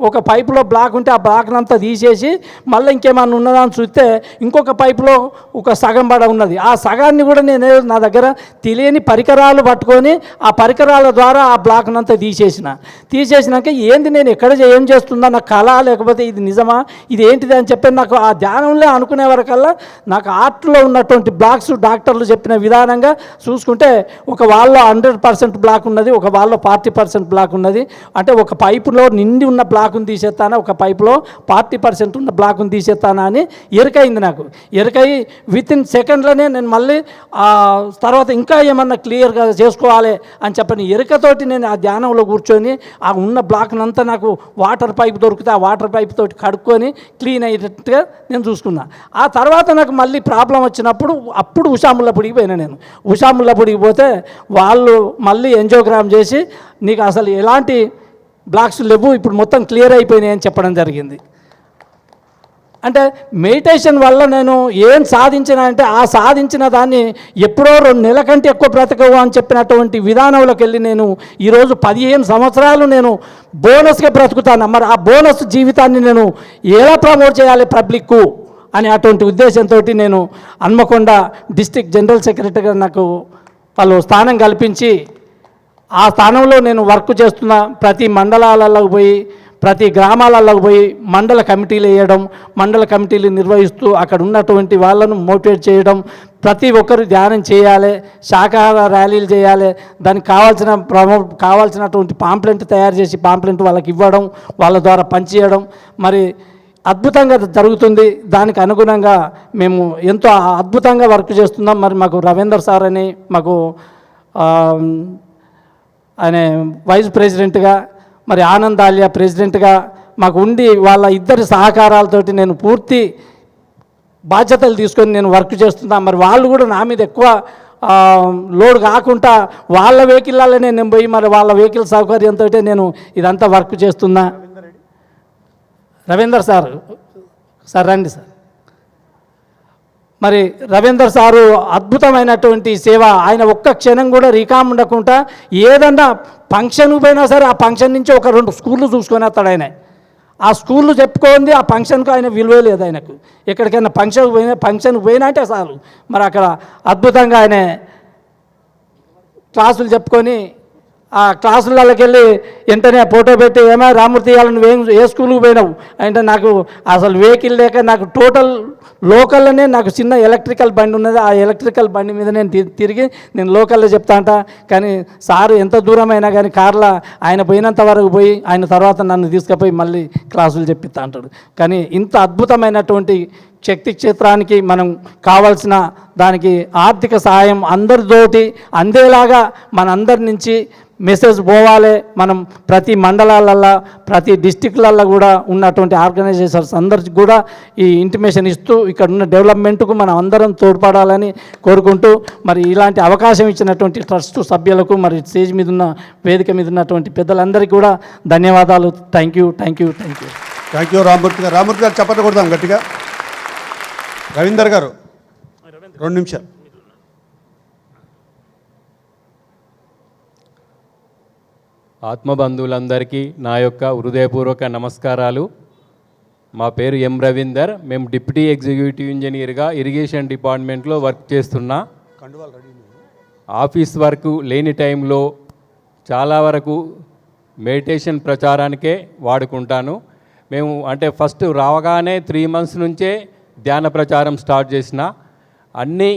ఒక పైపులో బ్లాక్ ఉంటే ఆ బ్లాక్నంతా తీసేసి మళ్ళీ ఇంకేమన్నా ఉన్నదా అని చూస్తే ఇంకొక పైపులో ఒక సగం పడ ఉన్నది. ఆ సగాన్ని కూడా నేను నా దగ్గర తెలియని పరికరాలు పట్టుకొని ఆ పరికరాల ద్వారా ఆ బ్లాక్నంతా తీసేసినాక ఏంది నేను ఎక్కడ ఏం చేస్తుందా, నాకు కళ లేకపోతే ఇది నిజమా, ఇది ఏంటిది అని చెప్పి నాకు ఆ ధ్యానంలో అనుకునే వరకల్లా నాకు ఆర్ట్లో ఉన్నటువంటి బ్లాక్స్ డాక్టర్లు చెప్పిన విధానంగా చూసుకుంటే ఒక వాళ్ళలో 100% బ్లాక్ ఉన్నది, ఒక వాళ్ళలో 40% బ్లాక్ ఉన్నది. అంటే ఒక పైపులో నిండి ఉన్న బ్లాక్ను తీసేస్తానా, ఒక పైపులో 40% ఉన్న బ్లాక్ను తీసేస్తానా అని ఎరుకైంది నాకు. ఎరుకయి వితిన్ సెకండ్లోనే నేను మళ్ళీ తర్వాత ఇంకా ఏమన్నా క్లియర్గా చేసుకోవాలి అని చెప్పని ఎరుకతోటి నేను ఆ ధ్యానంలో కూర్చొని ఆ ఉన్న బ్లాక్నంతా నాకు వాటర్ పైప్ దొరికితే ఆ వాటర్ పైప్ తోటి కడుక్కొని క్లీన్ అయ్యేటట్టుగా నేను చూసుకున్నా. ఆ తర్వాత నాకు మళ్ళీ ప్రాబ్లం వచ్చినప్పుడు అప్పుడు ఉషాముల్లపూడికి పోయినా. నేను ఉషాముల్లపూడికి పోతే వాళ్ళు మళ్ళీ ఎంజోగ్రామ్ చేసి నీకు అసలు ఎలాంటి బ్లాక్స్ లేవు, ఇప్పుడు మొత్తం క్లియర్ అయిపోయినాయి అని చెప్పడం జరిగింది. అంటే మెడిటేషన్ వల్ల నేను ఏం సాధించిన అంటే ఆ సాధించిన దాన్ని ఎప్పుడో 2 నెలల కంటే ఎక్కువ బ్రతకవు అని చెప్పినటువంటి విధానంలోకి వెళ్ళి నేను ఈరోజు 15 సంవత్సరాలు నేను బోనస్గా బ్రతుకుతాను. మరి ఆ బోనస్ జీవితాన్ని నేను ఎలా ప్రమోట్ చేయాలి పబ్లిక్కు అని అటువంటి ఉద్దేశంతో నేను హన్మకొండ డిస్ట్రిక్ట్ జనరల్ సెక్రటరీగా నాకు వాళ్ళు స్థానం కల్పించి ఆ స్థానంలో నేను వర్క్ చేస్తున్న ప్రతి మండలాలకు పోయి ప్రతి గ్రామాలకు పోయి మండల కమిటీలు వేయడం, మండల కమిటీలు నిర్వహిస్తూ అక్కడ ఉన్నటువంటి వాళ్ళను మోటివేట్ చేయడం, ప్రతి ఒక్కరు ధ్యానం చేయాలి, శాకాహార ర్యాలీలు చేయాలి, దానికి కావాల్సినటువంటి పాంప్లెంట్ తయారు చేసి పాంప్లెంట్ వాళ్ళకి ఇవ్వడం, వాళ్ళ ద్వారా పనిచేయడం మరి అద్భుతంగా జరుగుతుంది. దానికి అనుగుణంగా మేము ఎంతో అద్భుతంగా వర్క్ చేస్తున్నాం. మరి మాకు రవీందర్ సార్ అని మాకు ఆయన వైస్ ప్రెసిడెంట్గా, మరి ఆనంద్ ఆలియా ప్రెసిడెంట్గా మాకు ఉండి వాళ్ళ ఇద్దరి సహకారాలతోటి నేను పూర్తి బాధ్యతలు తీసుకొని నేను వర్క్ చేస్తున్నా. మరి వాళ్ళు కూడా నా మీద ఎక్కువ లోడ్ కాకుండా వాళ్ళ వెహికల్లోనే నేను పోయి మరి వాళ్ళ వెహికల్ సౌకర్యంతో నేను ఇదంతా వర్క్ చేస్తున్నా. రవీందర్ సార్ రండి సార్. మరి రవీందర్ సారు అద్భుతమైనటువంటి సేవ. ఆయన ఒక్క క్షణం కూడా రికామ్ ఉండకుండా ఏదన్నా ఫంక్షన్కి పోయినా సరే ఆ ఫంక్షన్ నుంచి ఒక 2 స్కూళ్ళు చూసుకొని వస్తాడు ఆయన. ఆ స్కూళ్ళు చెప్పుకోండి ఆ ఫంక్షన్కు ఆయన విలువ లేదు ఆయనకు. ఎక్కడికైనా ఫంక్షన్కి పోయినా అంటే చాలు మరి అక్కడ అద్భుతంగా ఆయన క్లాసులు చెప్పుకొని ఆ క్లాసులకి వెళ్ళి వెంటనే ఫోటో పెట్టి ఏమైనా రామూర్తి ఇవ్వాలి నువ్వేం ఏ స్కూల్కి పోయినావు అంటే నాకు అసలు వెహికల్ లేక నాకు టోటల్ లోకల్లోనే నాకు చిన్న ఎలక్ట్రికల్ బండి ఉన్నది. ఆ ఎలక్ట్రికల్ బండి మీద నేను తిరిగి నేను లోకల్లో చెప్తా అంట. కానీ సారు ఎంత దూరం అయినా కానీ కార్లో ఆయన పోయినంత వరకు పోయి ఆయన తర్వాత నన్ను తీసుకుపోయి మళ్ళీ క్లాసులు చెప్పిస్తా అంటాడు. కానీ ఇంత అద్భుతమైనటువంటి శక్తి క్షేత్రానికి మనం కావాల్సిన దానికి ఆర్థిక సహాయం అందరితోటి అందేలాగా మనందరి నుంచి మెసేజ్ పోవాలి. మనం ప్రతి మండలాలల్లో ప్రతి డిస్టిక్లల్లో కూడా ఉన్నటువంటి ఆర్గనైజేషన్స్ అందరికి కూడా ఈ ఇంటిమేషన్ ఇస్తూ ఇక్కడ ఉన్న డెవలప్మెంట్కు మనం అందరం తోడ్పడాలని కోరుకుంటూ మరి ఇలాంటి అవకాశం ఇచ్చినటువంటి ట్రస్ట్ సభ్యులకు మరి స్టేజ్ మీద ఉన్న వేదిక మీద ఉన్నటువంటి పెద్దలందరికీ కూడా ధన్యవాదాలు. థ్యాంక్ యూ రామూర్తి గారు చెప్పండి కొడదాం గట్టిగా. రవీందర్ గారు 2 నిమిషాలు. ఆత్మబంధువులందరికీ నా యొక్క హృదయపూర్వక నమస్కారాలు. మా పేరు ఎం రవీందర్. మేము డిప్యూటీ ఎగ్జిక్యూటివ్ ఇంజనీర్గా ఇరిగేషన్ డిపార్ట్మెంట్లో వర్క్ చేస్తున్నా. ఆఫీస్ వర్క్ లేని టైంలో చాలా వరకు మెడిటేషన్ ప్రచారానికే వాడుకుంటాను. మేము అంటే ఫస్ట్ రావగానే 3 months నుంచే ధ్యాన ప్రచారం స్టార్ట్ చేసిన. అన్ని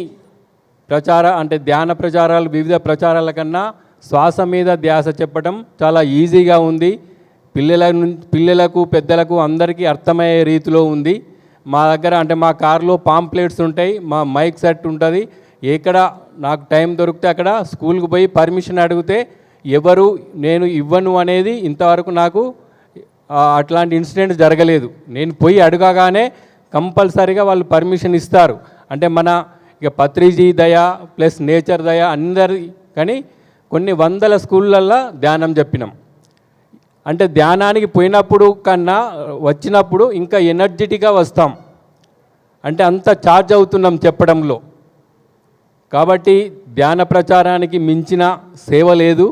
ధ్యాన ప్రచారాలు వివిధ ప్రచారాల కన్నా శ్వాస మీద ధ్యాస చెప్పడం చాలా ఈజీగా ఉంది. పిల్లలకు పెద్దలకు అందరికీ అర్థమయ్యే రీతిలో ఉంది. మా దగ్గర అంటే మా కార్లో పాంప్లెట్స్ ఉంటాయి, మా మైక్ సెట్ ఉంటుంది. ఎక్కడ నాకు టైం దొరికితే అక్కడ స్కూల్కి పోయి పర్మిషన్ అడిగితే ఎవరు నేను ఇవ్వను అనేది ఇంతవరకు నాకు అట్లాంటి ఇన్సిడెంట్ జరగలేదు. నేను పోయి అడగగానే కంపల్సరీగా వాళ్ళు పర్మిషన్ ఇస్తారు. అంటే మన ఇక పత్రిజీ దయ ప్లస్ నేచర్ దయ అందరి కానీ కొన్ని వందల స్కూళ్ళల్లో ధ్యానం చెప్పినాం. అంటే ధ్యానానికి పోయినప్పుడు కన్నా వచ్చినప్పుడు ఇంకా ఎనర్జెటిక్గా వస్తాం. అంటే అంత ఛార్జ్ అవుతున్నాం చెప్పడంలో. కాబట్టి ధ్యాన ప్రచారానికి మించిన సేవ లేదు.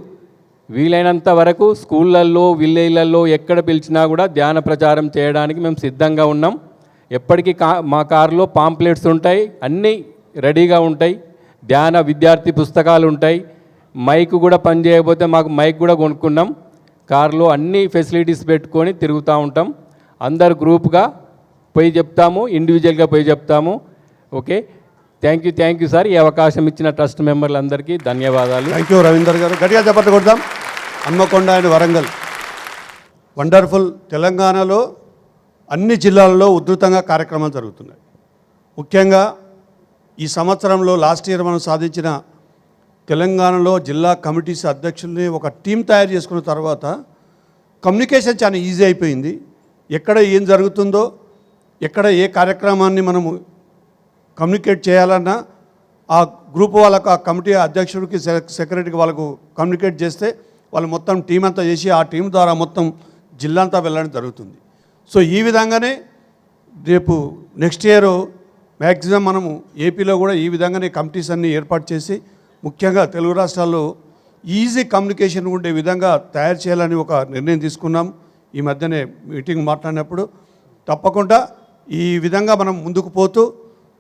వీలైనంత వరకు స్కూళ్ళల్లో విలేజ్లలో ఎక్కడ పిలిచినా కూడా ధ్యాన ప్రచారం చేయడానికి మేము సిద్ధంగా ఉన్నాం. ఎప్పటికీ మా కారులో పాంప్లెట్స్ ఉంటాయి, అన్నీ రెడీగా ఉంటాయి. ధ్యాన విద్యార్థి పుస్తకాలు ఉంటాయి. మైక్ కూడా పనిచేయకపోతే మాకు మైక్ కూడా కొనుక్కున్నాం. కారులో అన్ని ఫెసిలిటీస్ పెట్టుకొని తిరుగుతూ ఉంటాం. అందరు గ్రూప్గా పోయి చెప్తాము, ఇండివిజువల్గా పోయి చెప్తాము. Okay, thank you sir. ఈ అవకాశం ఇచ్చిన ట్రస్ట్ మెంబర్లందరికీ ధన్యవాదాలు. థ్యాంక్ యూ రవీందర్ గారు. గట్టిగా చెప్పట్లు కొడదాం. Hanamkonda and Warangal wonderful. తెలంగాణలో అన్ని జిల్లాల్లో ఉధృతంగా కార్యక్రమాలు జరుగుతున్నాయి. ముఖ్యంగా ఈ సంవత్సరంలో లాస్ట్ ఇయర్ మనం సాధించిన తెలంగాణలో జిల్లా కమిటీస్ అధ్యక్షుల్ని ఒక టీం తయారు చేసుకున్న తర్వాత కమ్యూనికేషన్ చాలా ఈజీ అయిపోయింది. ఎక్కడ ఏం జరుగుతుందో, ఎక్కడ ఏ కార్యక్రమాన్ని మనము కమ్యూనికేట్ చేయాలన్నా ఆ గ్రూప్ వాళ్ళకు, ఆ కమిటీ అధ్యక్షుడికి సెక్రటరీకి వాళ్ళకు కమ్యూనికేట్ చేస్తే వాళ్ళు మొత్తం టీం అంతా చేసి ఆ టీం ద్వారా మొత్తం జిల్లా అంతా వెళ్ళడం జరుగుతుంది. సో ఈ విధంగానే రేపు నెక్స్ట్ ఇయర్ మ్యాక్సిమం మనము ఏపీలో కూడా ఈ విధంగానే కమిటీస్ అన్నీ ఏర్పాటు చేసి ముఖ్యంగా తెలుగు రాష్ట్రాల్లో ఈజీ కమ్యూనికేషన్ ఉండే విధంగా తయారు చేయాలని ఒక నిర్ణయం తీసుకున్నాం. ఈ మధ్యనే మీటింగ్ మాట్లాడినప్పుడు తప్పకుండా ఈ విధంగా మనం ముందుకు పోతూ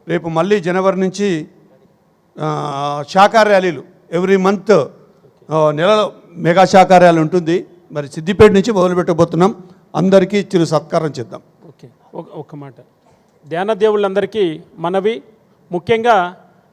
రేపు మళ్ళీ జనవరి నుంచి శాఖా ర్యాలీలు ఎవ్రీ మంత్ నెలలో మెగా శాఖా ర్యాలీ ఉంటుంది. మరి సిద్దిపేట నుంచి మొదలుపెట్టబోతున్నాం. అందరికీ చిరు సత్కారం చేద్దాం. ఓకే, ఒక మాట ధ్యాన దేవుళ్ళందరికీ మనవి. ముఖ్యంగా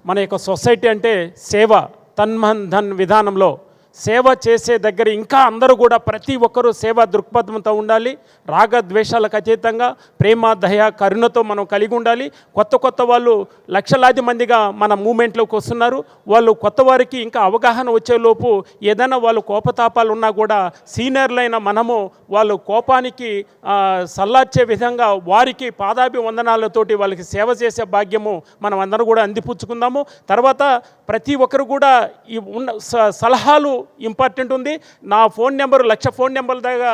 మన యొక్క సొసైటీ అంటే సేవ, తన్మన్ ధన్ విధానంలో సేవ చేసే దగ్గర ఇంకా అందరూ కూడా ప్రతి ఒక్కరూ సేవా దృక్పథంతో ఉండాలి. రాగద్వేషాలకు అతీతంగా ప్రేమ దయ కరుణతో మనం కలిగి ఉండాలి. కొత్త వాళ్ళు లక్షలాది మందిగా మన మూమెంట్లోకి వస్తున్నారు. వాళ్ళు కొత్త వారికి ఇంకా అవగాహన వచ్చేలోపు ఏదైనా వాళ్ళు కోపతాపాలు ఉన్నా కూడా సీనియర్లైన మనము వాళ్ళు కోపానికి సల్లార్చే విధంగా వారికి పాదాభివందనాలతోటి వాళ్ళకి సేవ చేసే భాగ్యము మనం అందరూ కూడా అందిపుచ్చుకుందాము. తర్వాత ప్రతి ఒక్కరు కూడా ఈ ఉన్న సలహాలు ఇంపార్టెంట్ ఉంది. నా ఫోన్ నెంబరు 1,00,000 ఫోన్ నెంబర్ల దాకా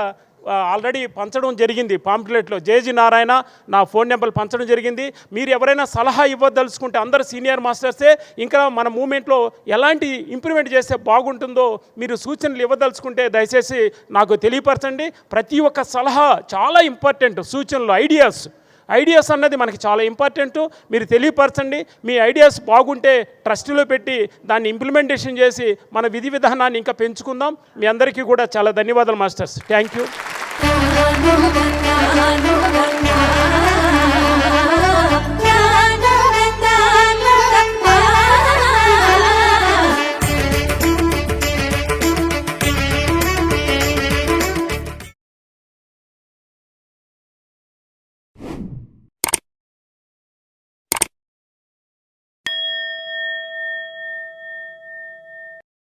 ఆల్రెడీ పంచడం జరిగింది. పాంప్లెట్లో జేజీ నారాయణ నా ఫోన్ నెంబర్ పంచడం జరిగింది. మీరు ఎవరైనా సలహా ఇవ్వదలుచుకుంటే అందరు సీనియర్ మాస్టర్సే. ఇంకా మన మూమెంట్లో ఎలాంటి ఇంప్రూవ్మెంట్ చేస్తే బాగుంటుందో మీరు సూచనలు ఇవ్వదలుచుకుంటే దయచేసి నాకు తెలియపరచండి. ప్రతి ఒక్క సలహా చాలా ఇంపార్టెంట్. సూచనలు, ఐడియాస్ అన్నది మనకి చాలా ఇంపార్టెంట్. మీరు తెలియపరచండి. మీ ఐడియాస్ బాగుంటే ట్రస్ట్లో పెట్టి దాన్ని ఇంప్లిమెంటేషన్ చేసి మన విధి విధానాన్ని ఇంకా పెంచుకుందాం. మీ అందరికీ కూడా చాలా ధన్యవాదాలు మాస్టర్స్. Thank you.